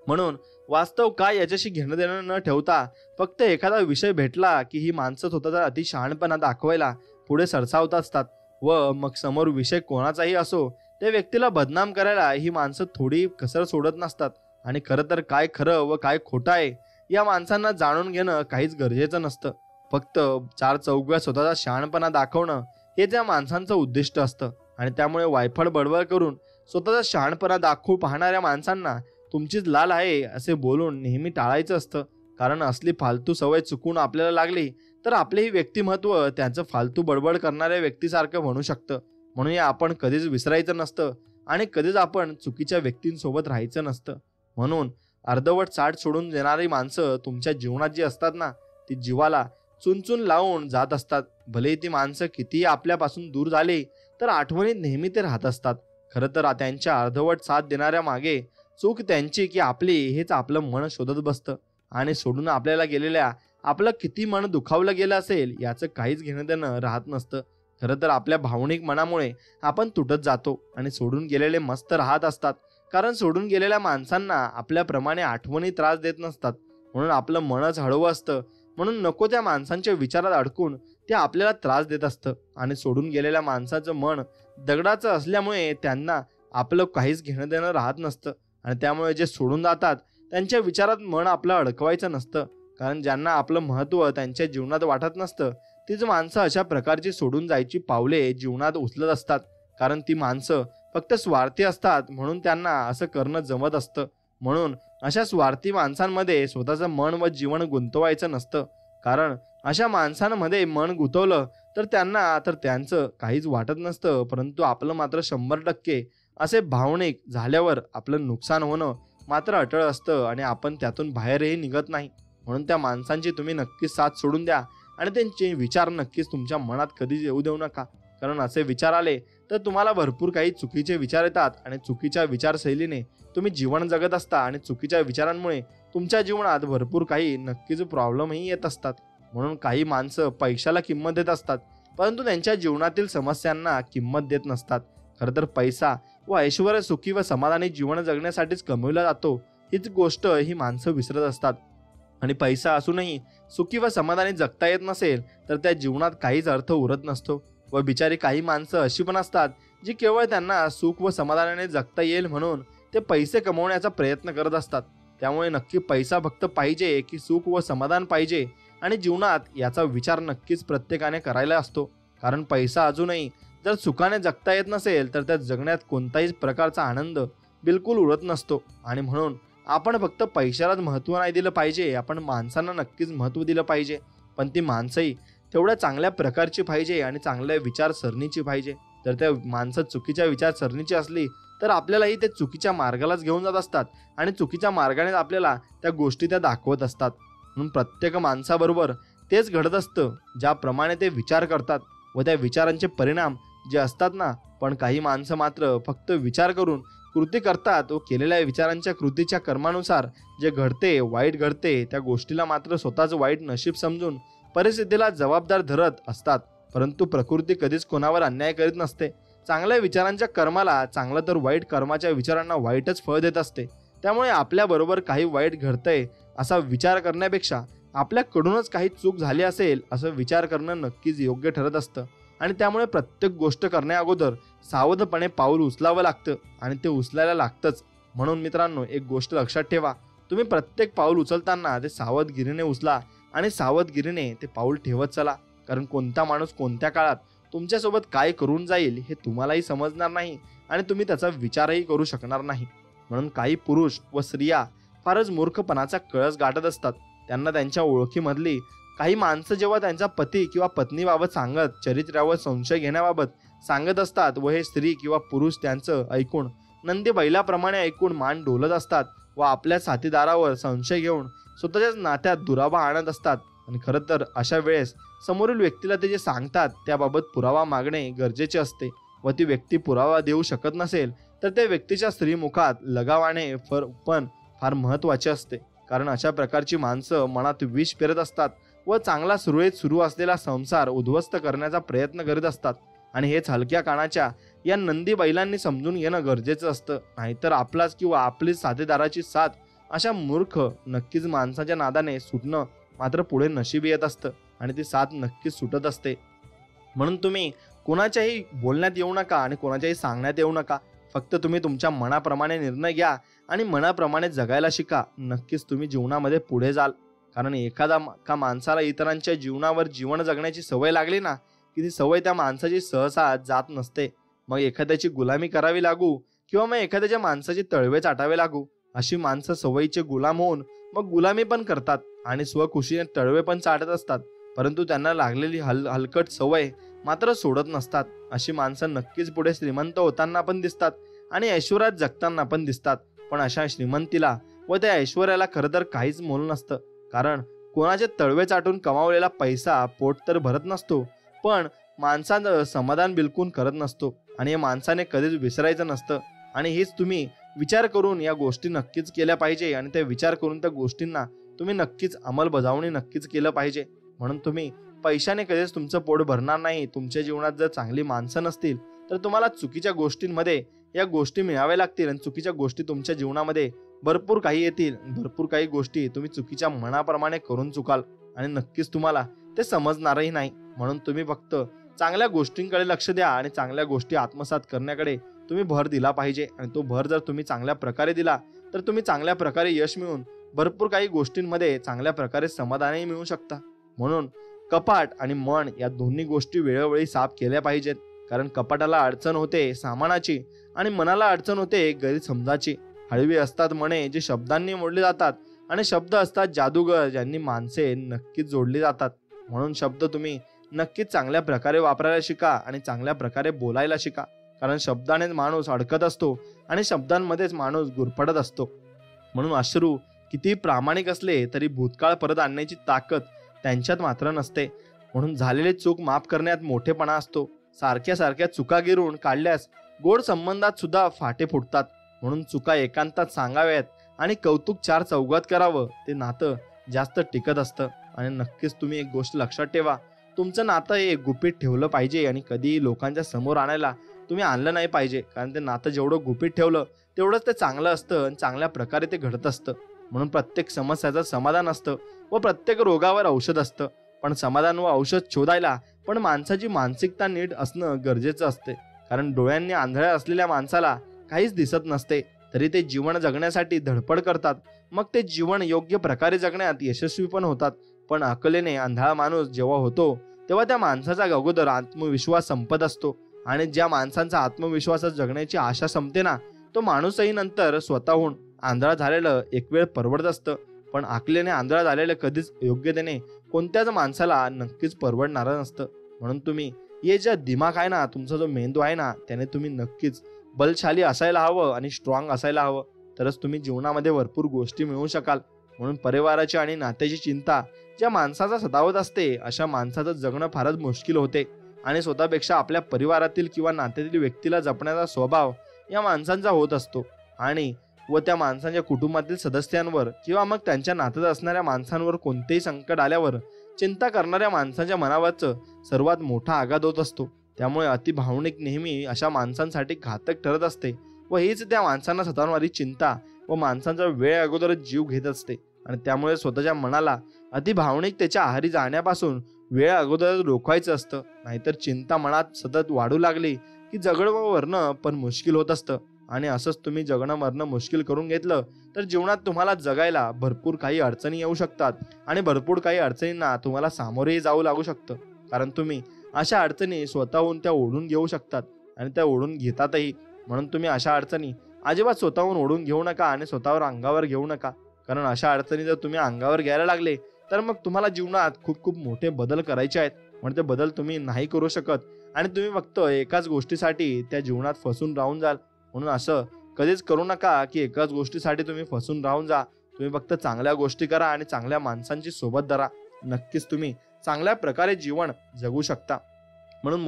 म्हणून वास्तव काय याच्याशी घेणं देणं न ठेवता फक्त एखादा विषय भेटला की ही माणसं स्वतःचा अतिशहाणपणा दाखवायला पुढे सरसावत असतात व मग समोर विषय कोणाचाही असो त्या व्यक्तीला बदनाम करायला ही माणसं थोडी कसर सोडत नसतात. आणि खरं तर काय खरं व काय खोटं आहे या माणसांना जाणून घेणं काहीच गरजेचं नसतं. फक्त चार चौघात स्वतःचा शहाणपणा दाखवणं हे त्या माणसांचं उद्दिष्ट असतं. आणि त्यामुळे वायफळ बडबड करून स्वतःचा शहाणपणा दाखवू पाहणाऱ्या माणसांना तुमचीच लाल आहे असे बोलून नेहमी टाळायचं असतं. कारण असली फालतू सवय चुकून आपल्याला लागली तर आपलेही व्यक्तिमत्व त्यांचं फालतू बडबड करणाऱ्या व्यक्तीसारखं म्हणू शकतं. म्हणून या आपण कधीच विसरायचं नसतं आणि कधीच आपण चुकीच्या व्यक्तींसोबत राहायचं नसतं. म्हणून अर्धवट साठ सोडून देणारी माणसं तुमच्या जीवनात जी असतात ना, ती जीवाला चुनचुन लावून जात असतात. भले ती माणसं कितीही आपल्यापासून दूर झाली तर आठवणीत नेहमी ते राहत असतात. खरं तर त्यांच्या अर्धवट साथ देणाऱ्या मागे चूक त्यांची की आपली हेच आपलं मन शोधत बसतं आणि सोडून आपल्याला गेलेल्या आपलं किती मन दुखावलं गेलं असेल याचं काहीच घेणं देणं राहत नसतं. खरं तर आपल्या भावनिक मनामुळे आपण तुटत जातो आणि सोडून गेलेले मस्त राहत असतात. कारण सोडून गेलेल्या माणसांना आपल्याप्रमाणे आठवणी त्रास देत नसतात. म्हणून आपलं मनच हळवं असतं. म्हणून नको त्या माणसांच्या विचारात अडकून ते आपल्याला त्रास देत असतं. आणि सोडून गेलेल्या माणसाचं मन दगडाचं असल्यामुळे त्यांना आपलं काहीच घेणं देणं राहत नसतं. आणि त्यामुळे जे सोडून जातात त्यांच्या विचारात मन आपलं अडकवायचं नसतं. कारण ज्यांना आपलं महत्त्व त्यांच्या जीवनात वाटत नसतं तीच माणसं अशा प्रकारची सोडून जायची पावले जीवनात उचलत असतात. कारण ती माणसं फक्त स्वार्थी असतात म्हणून त्यांना असं करणं जमत असतं. म्हणून अशा स्वार्थी माणसांमध्ये स्वतःचं मन व जीवन गुंतवायचं नसतं. कारण अशा माणसांमध्ये मन गुंतवलं तर त्यांना तर त्यांचं काहीच वाटत नसतं, परंतु आपलं मात्र 100% असे भावनिक झाल्यावर आपलं नुकसान होणं मात्र अटळ असतं आणि आपण त्यातून बाहेरही निघत नाही. म्हणून त्या माणसांची तुम्ही नक्कीच साथ सोडून द्या आणि त्यांचे विचार नक्कीच तुमच्या मनात कधीच येऊ देऊ नका. कारण असे विचार आले तर तुम्हाला भरपूर काही चुकीचे विचार येतात आणि चुकीच्या विचारशैलीने तुम्ही जीवन जगत असता आणि चुकीच्या विचारांमुळे तुमच्या जीवनात भरपूर काही नक्कीच प्रॉब्लेमही येत असतात. म्हणून काही माणसं पैशाला किंमत देत असतात परंतु त्यांच्या जीवनातील समस्यांना किंमत देत नसतात. खरं तर पैसा व ऐश्वर्य सुखी व समाधानी जीवन जगण्यासाठीच कमविला जातो हीच गोष्ट ही माणसं विसरत असतात. आणि पैसा असूनही सुखी व समाधानी जगता येत नसेल तर त्या जीवनात काहीच अर्थ उरत नसतो. व बिचारी काही माणसं अशी पण असतात जी केवळ त्यांना सुख व समाधानाने जगता येईल म्हणून ते पैसे कमवण्याचा प्रयत्न करत असतात. त्यामुळे नक्की पैसा फक्त पाहिजे की सुख व समाधान पाहिजे आणि जीवनात याचा विचार नक्कीच प्रत्येकाने करायला असतो. कारण पैसा अजूनही जर सुखाने जगता येत नसेल तर त्या जगण्यात कोणताही प्रकारचा आनंद बिलकुल उरत नसतो. आणि म्हणून आपण फक्त पैशालाच महत्त्व नाही दिलं पाहिजे, आपण माणसांना नक्कीच महत्त्व दिलं पाहिजे. पण ती माणसंही तेवढ्या चांगल्या प्रकारची पाहिजे आणि चांगल्या विचारसरणीची पाहिजे. जर त्या माणसं चुकीच्या विचारसरणीची असली तर आपल्यालाही ते चुकीच्या मार्गालाच घेऊन जात असतात आणि चुकीच्या मार्गाने आपल्याला त्या गोष्टी त्या दाखवत असतात. म्हणून प्रत्येक माणसाबरोबर तेच घडत असतं ज्याप्रमाणे ते विचार करतात व त्या विचारांचे परिणाम जे असतात ना. पण काही माणसं मात्र फक्त विचार करून कृती करतात व केलेल्या विचारांच्या कृतीच्या कर्मानुसार जे घडते वाईट घडते त्या गोष्टीला मात्र स्वतःच वाईट नशीब समजून परिस्थितीला जबाबदार धरत असतात. परंतु प्रकृती कधीच कोणावर अन्याय करीत नसते. चांगल्या विचारांच्या कर्माला चांगलं तर वाईट कर्माच्या विचारांना वाईटच फळ देत असते. त्यामुळे आपल्याबरोबर काही वाईट घडतंय असा विचार करण्यापेक्षा आपल्याकडूनच काही चूक झाली असेल असं विचार करणं नक्कीच योग्य ठरत असतं. आणि त्यामुळे प्रत्येक गोष्ट करण्या अगोदर सावधपणे पाऊल उचलावं लागतं आणि ते उचलायला लागतंच. म्हणून मित्रांनो, एक गोष्ट लक्षात ठेवा, तुम्ही प्रत्येक पाऊल उचलताना ते सावधगिरीने उचला. आणि सावधगिरीने ते पाऊल ठेवत चला. कारण कोणता माणूस कोणत्या काळात तुमच्यासोबत काय करून जाईल हे तुम्हालाही समजणार नाही आणि तुम्ही त्याचा विचारही करू शकणार नाही. म्हणून काही पुरुष व स्त्रिया फारच मूर्खपणाचा कळस गाठत असतात. त्यांना त्यांच्या ओळखीमधली काही माणसं जेव्हा त्यांचा पती किंवा पत्नीबाबत सांगत, चरित्र्यावर संशय घेण्याबाबत सांगत असतात व हे स्त्री किंवा पुरुष त्यांचं ऐकून नंदी बैलाप्रमाणे ऐकून मान डोलत असतात व आपल्या साथीदारावर संशय घेऊन स्वतःच्याच नात्यात दुरावा आणत असतात. आणि खरं तर अशा वेळेस समोरील व्यक्तीला ते जे सांगतात त्याबाबत पुरावा मागणे गरजेचे असते व ती व्यक्ती पुरावा देऊ शकत नसेल तर त्या व्यक्तीच्या स्त्रीमुखात लगावाने पण फार महत्त्वाचे असते. कारण अशा प्रकारची माणसं मनात विष पेरत असतात व चांगला सुरळीत सुरू असलेला संसार उद्ध्वस्त करण्याचा प्रयत्न करीत असतात. आणि हेच हलक्या कानाच्या या नंदी बैलांनी समजून घेणं गरजेचं असतं. नाहीतर आपलाच किंवा आपली साथीदाराची साथ अशा मूर्ख नक्कीच माणसाच्या नादाने सुटणं मात्र पुढे नशीब येत असतं आणि ती साथ नक्कीच सुटत असते. म्हणून तुम्ही कोणाच्याही बोलण्यात येऊ नका आणि कोणाच्याही सांगण्यात येऊ नका. फक्त तुम्ही तुमच्या मनाप्रमाणे निर्णय घ्या आणि मनाप्रमाणे जगायला शिका. नक्कीच तुम्ही जीवनामध्ये पुढे जाल. कारण एका माणसाला इतरांच्या जीवनावर जीवन जगण्याची सवय लागली ना की ती सवय त्या माणसाची सहसा जात नसते. मग एखाद्याची गुलामी करावी लागू किंवा मग एखाद्याच्या माणसाचे तळवे चाटावे लागू. अशी माणसं सवयीचे गुलाम होऊन मग गुलामी पण करतात आणि स्वखुशीने तळवे पण चाटत असतात. परंतु त्यांना लागलेली हलकट सवय मात्र सोडत नसतात. अशी माणसं नक्कीच पुढे श्रीमंत होताना पण दिसतात आणि ऐश्वर्यात जगताना पण दिसतात. पण अशा श्रीमंतीला व त्या ऐश्वर्याला खरं तर काहीच मोल नसतं. कारण कोणाचे तळवे चाटून कमावलेला पैसा पोट तर भरत नसतो, पण माणसाचं समाधान बिलकुल करत नसतो आणि या माणसाने कधीच विसरायचं नसतं. आणि हेच तुम्ही विचार करून या गोष्टी नक्कीच केल्या पाहिजे आणि त्या विचार करून त्या गोष्टींना तुम्ही नक्कीच अंमलबजावणी नक्कीच केलं पाहिजे. म्हणून तुम्ही पैशाने कधीच तुमचं पोट भरणार नाही. तुमच्या जीवनात जर चांगली माणसं नसतील तर तुम्हाला चुकीच्या गोष्टींमध्ये या गोष्टी मिळाव्या लागतील आणि चुकीच्या गोष्टी तुमच्या जीवनामध्ये भरपूर काही येतील. भरपूर काही गोष्टी तुम्ही चुकीच्या मनाप्रमाणे करून चुकाल आणि नक्कीच तुम्हाला ते समजणारही नाही. म्हणून तुम्ही फक्त चांगल्या गोष्टींकडे लक्ष द्या आणि चांगल्या गोष्टी आत्मसात करण्याकडे तुम्ही भर दिला पाहिजे. आणि तो भर जर तुम्ही चांगल्या प्रकारे दिला तर तुम्ही चांगल्या प्रकारे यश मिळवून भरपूर काही गोष्टींमध्ये चांगल्या प्रकारे समाधानही मिळवू शकता. म्हणून कपाट आणि मन या दोन्ही गोष्टी वेळोवेळी साफ केल्या पाहिजेत. कारण कपाटाला अडचण होते सामानाची आणि मनाला अडचण होते गैरसमजाची. हळवी असतात मने जे शब्दांनी मोडले जातात आणि शब्द असतात जादूगर ज्यांनी माणसे नक्कीच जोडली जातात. म्हणून शब्द तुम्ही नक्कीच चांगल्या प्रकारे वापरायला शिका आणि चांगल्या प्रकारे बोलायला शिका. कारण शब्दानेच माणूस अडकत असतो आणि शब्दांमध्येच माणूस गुरफटत असतो. म्हणून अश्रू किती प्रामाणिक असले तरी भूतकाळ परत आणण्याची ताकद त्यांच्यात मात्र नसते. म्हणून झालेली चूक माफ करण्यात मोठेपणा असतो. सारख्या चुका गिरून काढल्यास गोड संबंधात सुद्धा फाटे फुटतात. म्हणून चुका एकांतात सांगाव्यात आणि कौतुक चार चौघात करावं. ते नातं जास्त टिकत असतं. आणि नक्कीच तुम्ही एक गोष्ट लक्षात ठेवा, तुमचं नातं हे गुपित ठेवलं पाहिजे आणि कधी लोकांच्या समोर आणायला तुम्ही आणलं नाही पाहिजे. कारण ते नातं जेवढं गुपित ठेवलं तेवढंच ते चांगलं असतं आणि चांगल्या प्रकारे ते घडत असतं. म्हणून प्रत्येक समस्याचं समाधान असतं व प्रत्येक रोगावर औषध असतं. पण समाधान व औषध शोधायला पण माणसाची मानसिकता नीट असणं गरजेचं असते. कारण डोळ्यांनी आंधळ्या असलेल्या माणसाला काहीच दिसत नसते तरी ते जीवन जगण्यासाठी धडपड करतात. मग ते जीवन योग्य प्रकारे जगण्यात यशस्वी पण होतात. पण अकलेने आंधळा माणूस जेव्हा होतो तेव्हा त्या माणसाचा अगोदर आत्मविश्वास संपत असतो आणि ज्या माणसांचा आत्मविश्वासात जगण्याची आशा संपते ना तो माणूसही नंतर स्वतःहून आंधळा झालेलं एक वेळ परवडत असतं. पण अकलेने आंधळा झालेलं कधीच योग्यतेने कोणत्याच माणसाला नक्कीच परवडणारं नसतं. म्हणून तुम्ही हे जे दिमाग आहे ना, तुमचा जो मेंदू आहे ना, त्याने तुम्ही नक्कीच बलशाली असायला हवं आणि स्ट्रॉंग असायला हवं. तरच तुम्ही जीवनामध्ये भरपूर गोष्टी मिळवू शकाल. म्हणून परिवाराची आणि नात्याची चिंता ज्या माणसाचा सतावत असते अशा माणसाचं जगणं फारच मुश्किल होते. आणि स्वतःपेक्षा आपल्या परिवारातील किंवा नात्यातील व्यक्तीला जपण्याचा स्वभाव या माणसांचा होत असतो. आणि व त्या माणसांच्या कुटुंबातील सदस्यांवर किंवा मग त्यांच्या नात्यात असणाऱ्या माणसांवर कोणतेही संकट आल्यावर चिंता करणाऱ्या माणसांच्या मनावरचं सर्वात मोठा आघात होत असतो. त्यामुळे अतिभावनिक नेहमी अशा माणसांसाठी घातक ठरत असते व हीच त्या माणसांना सतावणारी चिंता व माणसांचा वेळ अगोदरच जीव घेत असते. आणि त्यामुळे स्वतःच्या मनाला अतिभावनिकतेच्या आहारी जाण्यापासून वेळ अगोदरच रोखवायचं असतं. नाहीतर चिंता मनात सतत वाढू लागली की जगणं व वरणं पण मुश्किल होत असतं. आणि असंच तुम्ही जगणं मरणं मुश्किल करून घेतलं तर जीवनात तुम्हाला जगायला भरपूर काही अडचणी येऊ शकतात आणि भरपूर काही अडचणींना तुम्हाला सामोरेही जावं लागू शकतं. कारण तुम्ही अशा अडचणी स्वतःहून त्या ओढून घेऊ शकतात आणि त्या ओढून घेतातही. म्हणून तुम्ही अशा अडचणी अजिबात स्वतःहून ओढून घेऊ नका आणि स्वतःवर अंगावर घेऊ नका. कारण अशा अडचणी जर तुम्ही अंगावर घ्यायला लागले तर मग तुम्हाला जीवनात खूप खूप मोठे बदल करायचे आहेत. म्हणजे ते बदल तुम्ही नाही करू शकत आणि तुम्ही फक्त एकाच गोष्टीसाठी त्या जीवनात फसून राहून जाल. म्हणून असं कधीच करू नका की एकाच गोष्टीसाठी तुम्ही फसून राहून जा. तुम्ही फक्त चांगल्या गोष्टी करा आणि चांगल्या माणसांची सोबत धरा. नक्कीच तुम्ही चांगल्या प्रकारे जीवन जगू शकता. म्हणून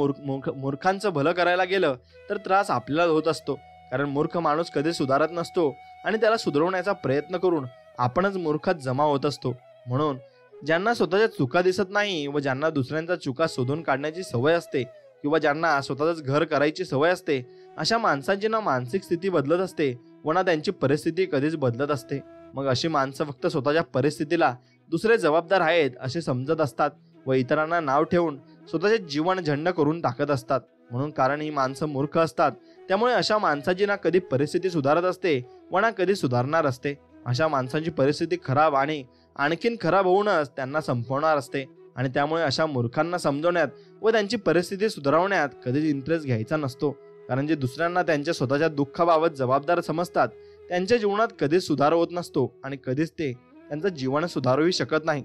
मूर्खांचं भलं करायला गेलं तर त्रास आपल्याला होत असतो. कारण मूर्ख माणूस कधी सुधारत नसतो आणि त्याला सुधारवण्याचा प्रयत्न करून आपणच मूर्खात जमा होत असतो. म्हणून ज्यांना स्वतःच्या चुका दिसत नाही व ज्यांना दुसऱ्यांच्या चुका शोधून काढण्याची सवय असते किंवा ज्यांना स्वतःच घर करायची सवय असते, अशा माणसांची ना मानसिक स्थिती बदलत असते व ना त्यांची परिस्थिती कधीच बदलत असते. मग अशी माणसं फक्त स्वतःच्या परिस्थितीला दुसरे जबाबदार आहेत असे समजत असतात व इतरांना नाव ठेवून स्वतःचे जीवन झंड करून टाकत असतात. म्हणून कारण ही माणसं मूर्ख असतात त्यामुळे अशा माणसाची ना कधी परिस्थिती सुधारत असते व ना कधी सुधारणार असते. अशा माणसांची परिस्थिती खराब आणि आणखीन खराब होऊनच त्यांना संपवणार असते. आणि त्यामुळे अशा मूर्खांना समजवण्यात व त्यांची परिस्थिती सुधारवण्यात कधीच इंटरेस्ट घ्यायचा नसतो. कारण जे दुसऱ्यांना त्यांच्या स्वतःच्या दुःखाबाबत जबाबदार समजतात त्यांच्या जीवनात कधीच सुधार होत नसतो आणि कधीच ते त्यांचं जीवन सुधारूही शकत नाही.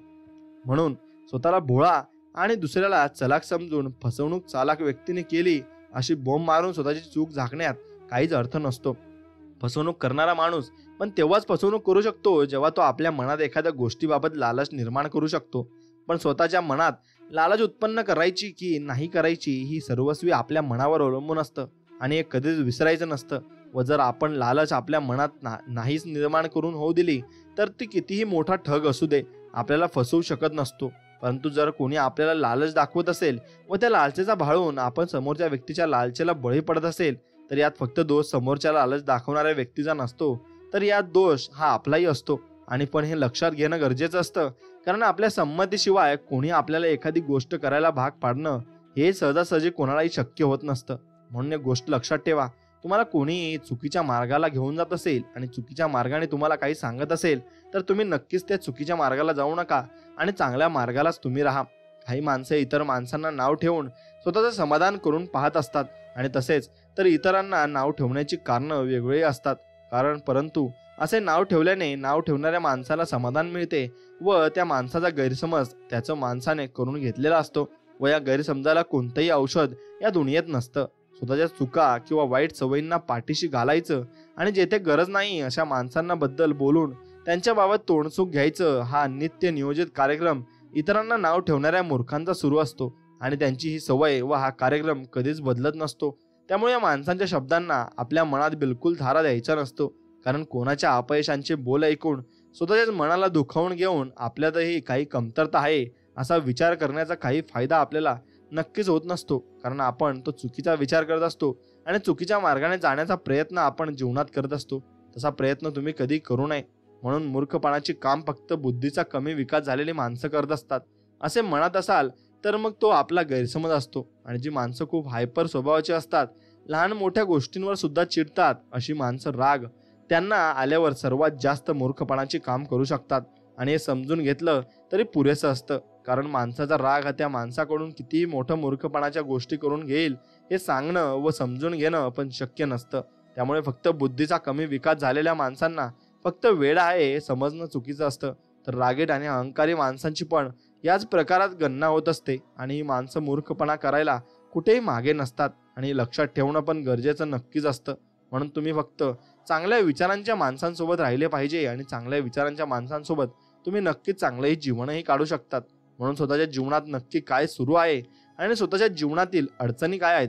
म्हणून स्वतःला भोळा आणि दुसऱ्याला चलाक समजून फसवणूक चालाक व्यक्तीने केली अशी बोंब मारून स्वतःची चूक झाकण्यात काहीच अर्थ नसतो. फसवणूक करणारा माणूस पण तेव्हाच फसवणूक करू शकतो जेव्हा तो आपल्या मनात एखाद्या गोष्टीबाबत लालच निर्माण करू शकतो. पण स्वतःच्या मनात लालच उत्पन्न करायची की नाही करायची ही सर्वस्वी आपल्या मनावर अवलंबून असतं आणि हे कधीच विसरायचं नसतं. व जर आपण लालच आपल्या मनात नाहीच निर्माण करून होऊ दिली तर ती कितीही मोठा ठग असू दे आपल्याला फसवू शकत नसतो. परंतु जर कोणी आपल्याला लालच दाखवत असेल व त्या लालचेचा भाळून आपण समोरच्या व्यक्तीच्या लालचेला बळी पडत असेल तर यात फक्त दोष समोरच्या लालच दाखवणाऱ्या व्यक्तीचा नसतो तर यात दोष हा आपलाही असतो. आणि पण हे लक्षात घेणं गरजेचं असतं कारण आपल्या संमतीशिवाय कोणी आपल्याला एखादी गोष्ट करायला भाग पाडणं हे सहजासहजी कोणालाही शक्य होत नसतं. म्हणून एक गोष्ट लक्षात ठेवा, तुम्हाला कोणी चुकीच्या मार्गाला घेऊन जात असेल आणि चुकीच्या मार्गाने तुम्हाला काही सांगत असेल तर तुम्ही नक्कीच त्या चुकीच्या मार्गाला जाऊ नका आणि चांगल्या मार्गालाच तुम्ही राहा. काही माणसे इतर माणसांना नाव ठेवून स्वतःचं समाधान करून पाहत असतात आणि तसेच तर इतरांना नाव ठेवण्याची कारणं वेगवेगळी असतात. परंतु असे नाव ठेवल्याने नाव ठेवणाऱ्या माणसाला समाधान मिळते व त्या माणसाचा गैरसमज त्याचं माणसाने करून घेतलेला असतो व या गैरसमजाला कोणतंही औषध या दुनियेत नसतं. स्वतःच्या चुका किंवा वाईट सवयींना पाठीशी घालायचं आणि जेथे गरज नाही अशा माणसांना बद्दल बोलून त्यांच्याबाबत तोंडसुख घ्यायचं हा नित्य नियोजित कार्यक्रम इतरांना नाव ठेवणाऱ्या मूर्खांचा सुरू असतो आणि त्यांची ही सवय व हा कार्यक्रम कधीच बदलत नसतो. त्यामुळे या माणसांच्या शब्दांना आपल्या मनात बिलकुल धारा द्यायचा नसतो. कारण कोणाच्या अपयशांचे बोल ऐकून स्वतःच्याच मनाला दुखावून घेऊन आपल्यातही काही कमतरता आहे असा विचार करण्याचा काही फायदा आपल्याला नक्कीच होत नसतो. कारण आपण तो चुकीचा विचार करत असतो आणि चुकीच्या मार्गाने जाण्याचा प्रयत्न आपण जीवनात करत असतो. तसा प्रयत्न तुम्ही कधी करू नये. म्हणून मूर्खपणाची काम फक्त बुद्धीचा कमी विकास झालेली माणसं करत असतात असे म्हणत असाल तर मग तो आपला गैरसमज असतो. आणि जी माणसं खूप हायपर स्वभावाची असतात, लहान मोठ्या गोष्टींवर सुद्धा चिडतात, अशी माणसं राग त्यांना आल्यावर सर्वात जास्त मूर्खपणाची काम करू शकतात. आणि हे समजून घेतलं तरी पुरेसं असतं. कारण माणसाचा राग हा त्या माणसाकडून कितीही मोठं मूर्खपणाच्या गोष्टी करून घेईल हे सांगणं व समजून घेणं पण शक्य नसतं. त्यामुळे फक्त बुद्धीचा कमी विकास झालेल्या माणसांना फक्त वेळ आहे हे समजणं चुकीचं असतं. तर रागीट आणि अहंकारी माणसांची पण याच प्रकारात गणना होत असते आणि ही माणसं मूर्खपणा करायला कुठेही मागे नसतात आणि लक्षात ठेवणं पण गरजेचं नक्कीच असतं. म्हणून तुम्ही फक्त चांगल्या विचारांच्या माणसांसोबत राहिले पाहिजे आणि चांगल्या विचारांच्या माणसांसोबत तुम्ही नक्कीच चांगलंही जीवनही काढू शकतात. म्हणून स्वतःच्या जीवनात नक्की काय सुरू आहे आणि स्वतःच्या जीवनातील अडचणी काय आहेत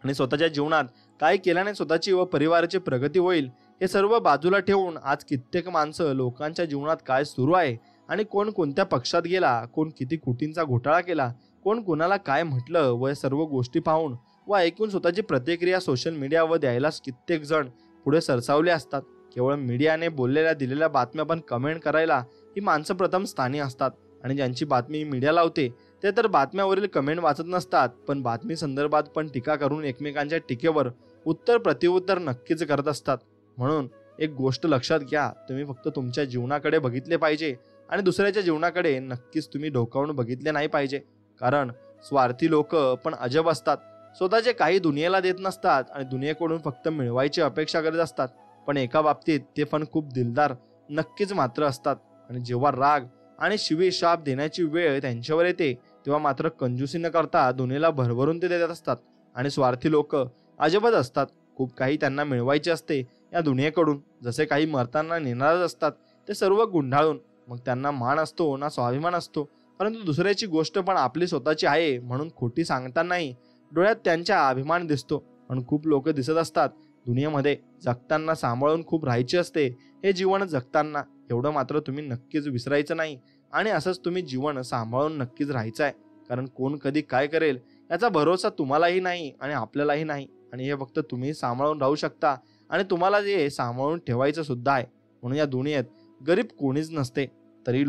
आणि स्वतःच्या जीवनात काय केल्याने स्वतःची व परिवाराची प्रगती होईल हे सर्व बाजूला ठेवून आज कित्येक माणसं लोकांच्या जीवनात काय सुरू आहे आणि कोण कोणत्या पक्षात गेला, कोण किती कोटींचा घोटाळा केला, कोण कोणाला काय म्हटलं व सर्व गोष्टी पाहून व ऐकून स्वतःची प्रतिक्रिया सोशल मीडियावर द्यायलाच कित्येक जण पुढे सरसावले असतात. केवळ मीडियाने बोललेल्या दिलेल्या बातम्या पण कमेंट करायला ही माणसं प्रथम स्थानी असतात आणि ज्यांची बातमी मीडिया लावते ते तर बातम्यावरील कमेंट वाचत नसतात पण बातमी संदर्भात पण टीका करून एकमेकांच्या टीकेवर उत्तर प्रत्युत्तर नक्कीच करत असतात. म्हणून एक गोष्ट लक्षात घ्या, तुम्ही फक्त तुमच्या जीवनाकडे बघितले पाहिजे आणि दुसऱ्याच्या जीवनाकडे नक्कीच तुम्ही डोकावून बघितले नाही पाहिजे. कारण स्वार्थी लोक पण अजब असतात. स्वतःचे काही दुनियेला देत नसतात आणि दुनियेकडून फक्त मिळवायची अपेक्षा करत असतात. पण एका बाबतीत ते पण खूप दिलदार नक्कीच मात्र असतात. आणि जेव्हा राग आणि शिवी शाप देण्याची वेळ त्यांच्यावर येते तेव्हा मात्र कंजूसी न करता दुनियेला भरभरून ते देत असतात. आणि स्वार्थी लोक अजबच असतात. खूप काही त्यांना मिळवायचे असते या दुनियेकडून. जसे काही मरताना नेणारच असतात ते सर्व गुंडाळून. मग त्यांना मान असतो ना स्वाभिमान असतो. परंतु दुसऱ्याची गोष्ट पण आपली स्वतःची आहे म्हणून खोटी सांगतानाही डोळ्यात त्यांच्या अभिमान दिसतो. पण खूप लोक दिसत असतात दुनियेमध्ये जगताना सांभाळून खूप राहायचे असते. हे जीवन जगताना एवढं मात्र तुम्ही नक्कीच विसरायचं नाही. आणि असंच तुम्ही जीवन सांभाळून नक्कीच राहायचं आहे. कारण कोण कधी काय करेल याचा भरोसा तुम्हालाही नाही आणि आपल्यालाही नाही. आणि हे फक्त तुम्ही सांभाळून राहू शकता आणि तुम्हाला जे सांभाळून ठेवायचं सुद्धा आहे. म्हणून या दुनियेत गरीब कोणीच नसते. तरी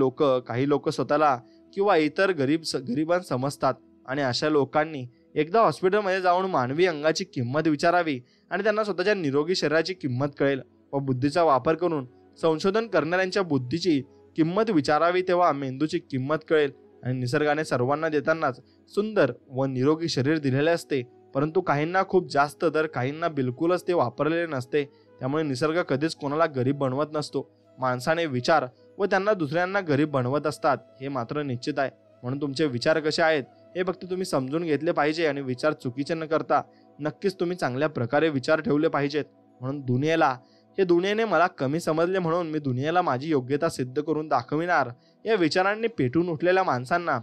काही लोक स्वतःला किंवा इतर गरिबांना समजतात. आणि अशा लोकांनी एकदा हॉस्पिटलमध्ये जाऊन मानवी अंगाची किंमत विचारावी आणि त्यांना स्वतःच्या निरोगी शरीराची किंमत कळेल. व बुद्धीचा वापर करून संशोधन करणाऱ्यांच्या बुद्धीची किंमत विचारावी तेव्हा मेंदूची किंमत कळेल. आणि निसर्गाने सर्वांना देतानाच सुंदर व निरोगी शरीर दिलेले असते. परंतु काहींना खूप जास्त तर काहींना बिलकुलच ते वापरलेले नसते. त्यामुळे निसर्ग कधीच कोणाला गरीब बनवत नसतो. माणसाने विचार व त्यांना दुसऱ्यांना गरीब बनवत असतात हे मात्र निश्चित आहे. म्हणून तुमचे विचार कसे आहेत हे फक्त तुम्ही समजून घेतले पाहिजे आणि विचार चुकीचे न करता नक्कीच तुम्ही चांगल्या प्रकारे विचार ठेवले पाहिजेत. म्हणून दुनियेने मला कमी समजले म्हणून मी दुनियेला माझी योग्यता सिद्ध करून दाखविणार या विचारांनी पेटून उठलेल्या माणसांना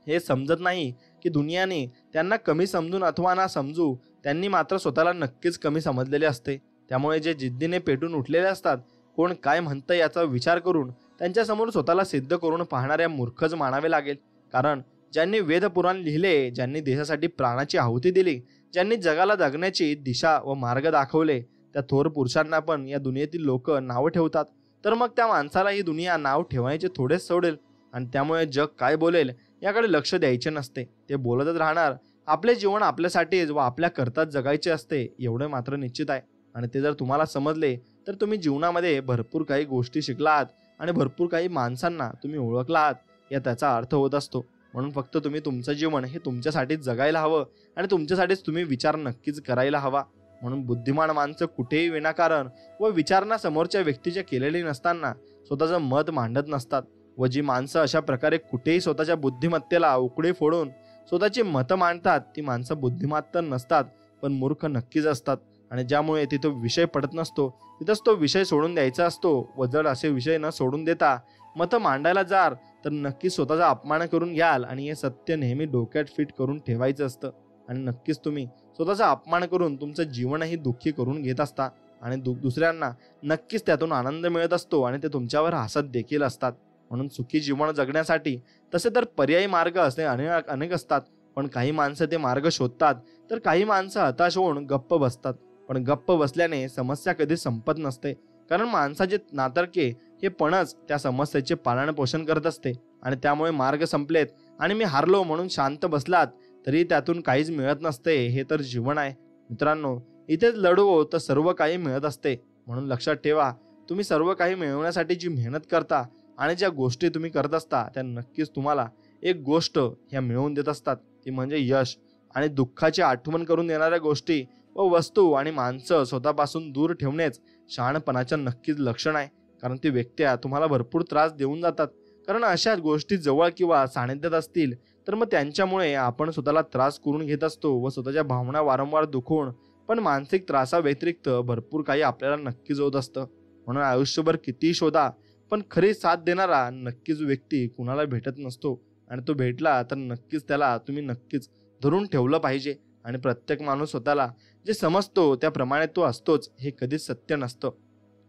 हे समजत नाही की दुनियाने त्यांना कमी समजून अथवा ना समजू त्यांनी मात्र स्वतःला नक्कीच कमी समजलेले असते. त्यामुळे जे जिद्दीने पेटून उठलेले असतात कोण काय म्हणतं याचा विचार करून त्यांच्यासमोर स्वतःला सिद्ध करून पाहणाऱ्या मूर्खच मानावे लागेल. कारण ज्यांनी वेदपुराण लिहिले, ज्यांनी देशासाठी प्राणाची आहुती दिली, ज्यांनी जगाला जगण्याची दिशा व मार्ग दाखवले त्या थोर पुरुषांना पण या दुनियेतील लोक नावं ठेवतात. तर मग त्या माणसाला ही दुनिया नाव ठेवायचे थोडेच सोडेल. आणि त्यामुळे जग काय बोलेल याकडे लक्ष द्यायचे नसते. ते बोलतच राहणार. आपले जीवन आपल्यासाठीच व आपल्या करताच जगायचे असते एवढे मात्र निश्चित आहे. आणि ते जर तुम्हाला समजले तर तुम्ही जीवनामध्ये भरपूर काही गोष्टी शिकलात आणि भरपूर काही माणसांना तुम्ही ओळखलात या त्याचा अर्थ होत असतो. म्हणून फक्त तुम्ही तुमचं जीवन हे तुमच्यासाठीच जगायला हवं आणि तुमच्यासाठीच तुम्ही विचार नक्कीच करायला हवा. म्हणून बुद्धिमान माणसं कुठेही विनाकारण व विचारणा समोरच्या व्यक्तीच्या केलेली नसताना स्वतःचं मत मांडत नसतात. व जी माणसं अशा प्रकारे कुठेही स्वतःच्या बुद्धिमत्तेला उकडी फोडून स्वतःची मतं मांडतात ती माणसं बुद्धिमान तर नसतात पण मूर्ख नक्कीच असतात. आणि ज्यामुळे तिथं विषय पडत नसतो तिथंच तो विषय सोडून द्यायचा असतो. व जर असे विषय न सोडून देता मतं मांडायला जाल तर नक्कीच स्वतःचा अपमान करून घ्याल. आणि हे सत्य नेहमी डोक्यात फिट करून ठेवायचं असतं. आणि नक्कीच तुम्ही स्वतःचा अपमान करून तुमचं जीवनही दुःखी करून घेत असता. आणि दुसऱ्यांना नक्कीच त्यातून आनंद मिळत असतो आणि ते तुमच्यावर हसत देखील असतात. म्हणून सुखी जीवन जगण्यासाठी तसे तर पर्यायी मार्ग असे अनेक असतात. पण काही माणसं ते मार्ग शोधतात तर काही माणसं हताश होऊन गप्प बसतात. पण गप्प बसल्याने समस्या कधी संपत नसते. कारण माणसाचे नातर्के हे पणच त्या समस्येचे पालन पोषण करत असते. आणि त्यामुळे मार्ग संपलेत आणि मी हारलो म्हणून शांत बसलात तरी त्यातून काहीच मिळत नसते. हे तर जीवन आहे मित्रांनो. इथेच लढवो तर सर्व काही मिळत असते. म्हणून लक्षात ठेवा, तुम्ही सर्व काही मिळवण्यासाठी जी मेहनत करता आणि ज्या गोष्टी तुम्ही करत असता त्या नक्कीच तुम्हाला एक गोष्ट ह्या मिळवून देत असतात. ती म्हणजे यश. आणि दुःखाची आठवण करून देणाऱ्या गोष्टी व वस्तू आणि माणसं स्वतःपासून दूर ठेवणेच शहाणपणाचं नक्कीच लक्षण आहे. कारण ती व्यक्त्या तुम्हाला भरपूर त्रास देऊन जातात. कारण अशा गोष्टी जवळ किंवा सानिध्यात असतील तर मग त्यांच्यामुळे आपण स्वतःला त्रास करून घेत असतो व स्वतःच्या भावना वारंवार दुखवून. पण मानसिक त्रासा व्यतिरिक्त भरपूर काही आपल्याला नक्कीच होत असतं. म्हणून आयुष्यभर कितीही शोधा पण खरी साथ देणारा नक्कीच व्यक्ती कुणाला भेटत नसतो. आणि तो भेटला तर नक्कीच त्याला तुम्ही नक्कीच धरून ठेवलं पाहिजे. आणि प्रत्येक माणूस स्वतःला जे समजतो त्याप्रमाणे तो असतोच हे कधीच सत्य नसतं.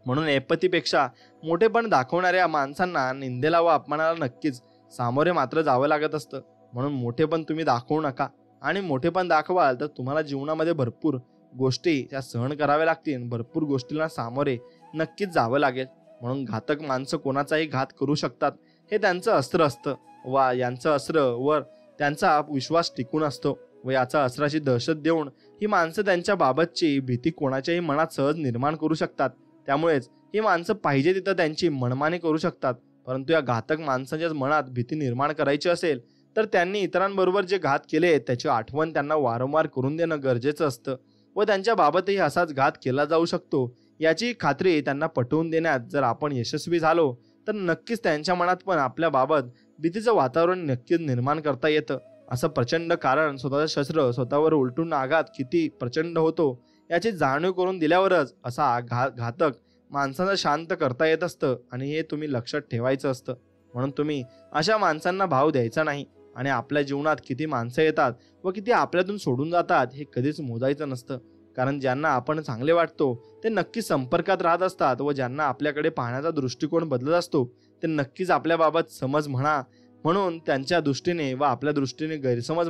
म्हणून ऐपतीपेक्षा मोठेपण दाखवणाऱ्या माणसांना निंदेला व अपमानाला नक्कीच सामोरे मात्र जावं लागत असतं. म्हणून मोठेपण तुम्ही दाखवू नका. आणि मोठेपण दाखवाल तर तुम्हाला जीवनामध्ये भरपूर गोष्टी त्या सहन कराव्या लागतील. भरपूर गोष्टींना सामोरे नक्कीच जावं लागेल. म्हणून घातक माणसं कोणाचाही घात करू शकतात हे त्यांचं अस्त्र असतं व यांचं अस्त्र वर त्यांचा विश्वास टिकून असतो. व याचा असराची दहशत देऊन ही माणसं त्यांच्या बाबतची भीती कोणाच्याही मनात सहज निर्माण करू शकतात. त्यामुळेच ही माणसं पाहिजे तिथं त्यांची मनमानी करू शकतात. परंतु या घातक माणसांच्या मनात भीती निर्माण करायची असेल तर त्यांनी इतरांबरोबर जे घात केले त्याची आठवण त्यांना वारंवार करून देणं गरजेचं असतं व त्यांच्या बाबतही असाच घात केला जाऊ शकतो याची खात्री त्यांना पटवून देण्यात जर आपण यशस्वी झालो तर नक्कीच त्यांच्या मनात पण आपल्या बाबत भीतीचं वातावरण नक्कीच निर्माण करता येतं. असं प्रचंड कारण स्वतःचं शस्त्र स्वतःवर उलटून आघात किती प्रचंड होतो याची जाणीव करून दिल्यावरच असा घातक माणसांना शांत करता येत असतं आणि हे तुम्ही लक्षात ठेवायचं असतं. म्हणून तुम्ही अशा माणसांना भाव द्यायचा नाही आणि आपल्या जीवनात किती माणसं येतात व किती आपल्यातून सोडून जातात हे कधीच मोजायचं नसतं. कारण ज्यांना आपण चांगले वाटतो ते नक्कीच संपर्कात राहत असतात व ज्यांना आपल्याकडे पाहण्याचा दृष्टिकोन बदलत असतो ते नक्कीच आपल्याबाबत समज म्हणून त्यांच्या दृष्टीने व आपल्या दृष्टीने गैरसमज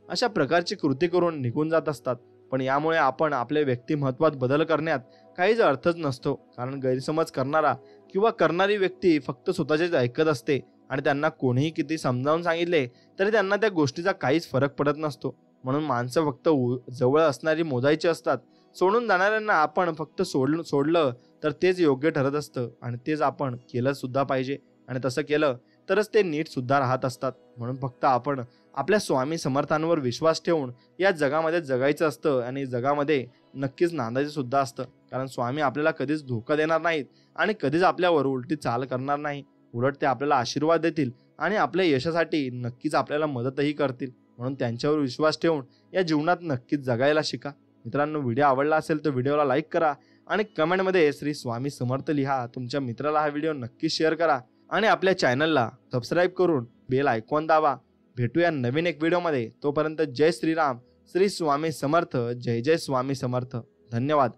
अशा प्रकारची कृती करून निघून जात असतात. पण यामुळे आपण आपल्या व्यक्तिमत्वात बदल करण्यात काहीच अर्थच नसतो. कारण गैरसमज करणारा किंवा करणारी व्यक्ती फक्त स्वतःचेच ऐकत असते आणि त्यांना कोणीही किती समजावून सांगितले तरी त्यांना त्या गोष्टीचा काहीच फरक पडत नसतो. म्हणून माणसं फक्त जवळ असणारी मोजायची असतात. सोडून जाणाऱ्यांना आपण फक्त सोडलं तर तेच योग्य ठरत असतं आणि तेच आपण केलं सुद्धा पाहिजे आणि तसं केलं तरच ते नीट सुद्धा राहत असतात. म्हणून फक्त आपण आपल्या स्वामी समर्थांवर विश्वास ठेवून या जगामध्ये जगायचं असतं आणि जगामध्ये नक्कीच नांदायचं सुद्धा असतं. कारण स्वामी आपल्याला कधीच धोका देणार नाहीत आणि कधीच आपल्यावर उलटी चाल करणार नाही. उलट ते आपल्याला आशीर्वाद देतील आणि आपल्या यशासाठी नक्कीच आपल्याला मदतही करतील. म्हणून त्यांच्यावर विश्वास ठेवून या जीवनात नक्कीच जगायला शिका. मित्रांनो, व्हिडिओ आवडला असेल तर व्हिडिओला लाईक करा आणि कमेंटमध्ये श्री स्वामी समर्थ लिहा. तुमच्या मित्राला हा व्हिडिओ नक्की शेअर करा आणि आपल्या चॅनलला सबस्क्राईब करून बेल आयकॉन दाबा. भेटूया नवीन एक व्हिडिओमध्ये. तोपर्यंत जय श्रीराम, श्री स्वामी समर्थ, जय जय स्वामी समर्थ. धन्यवाद.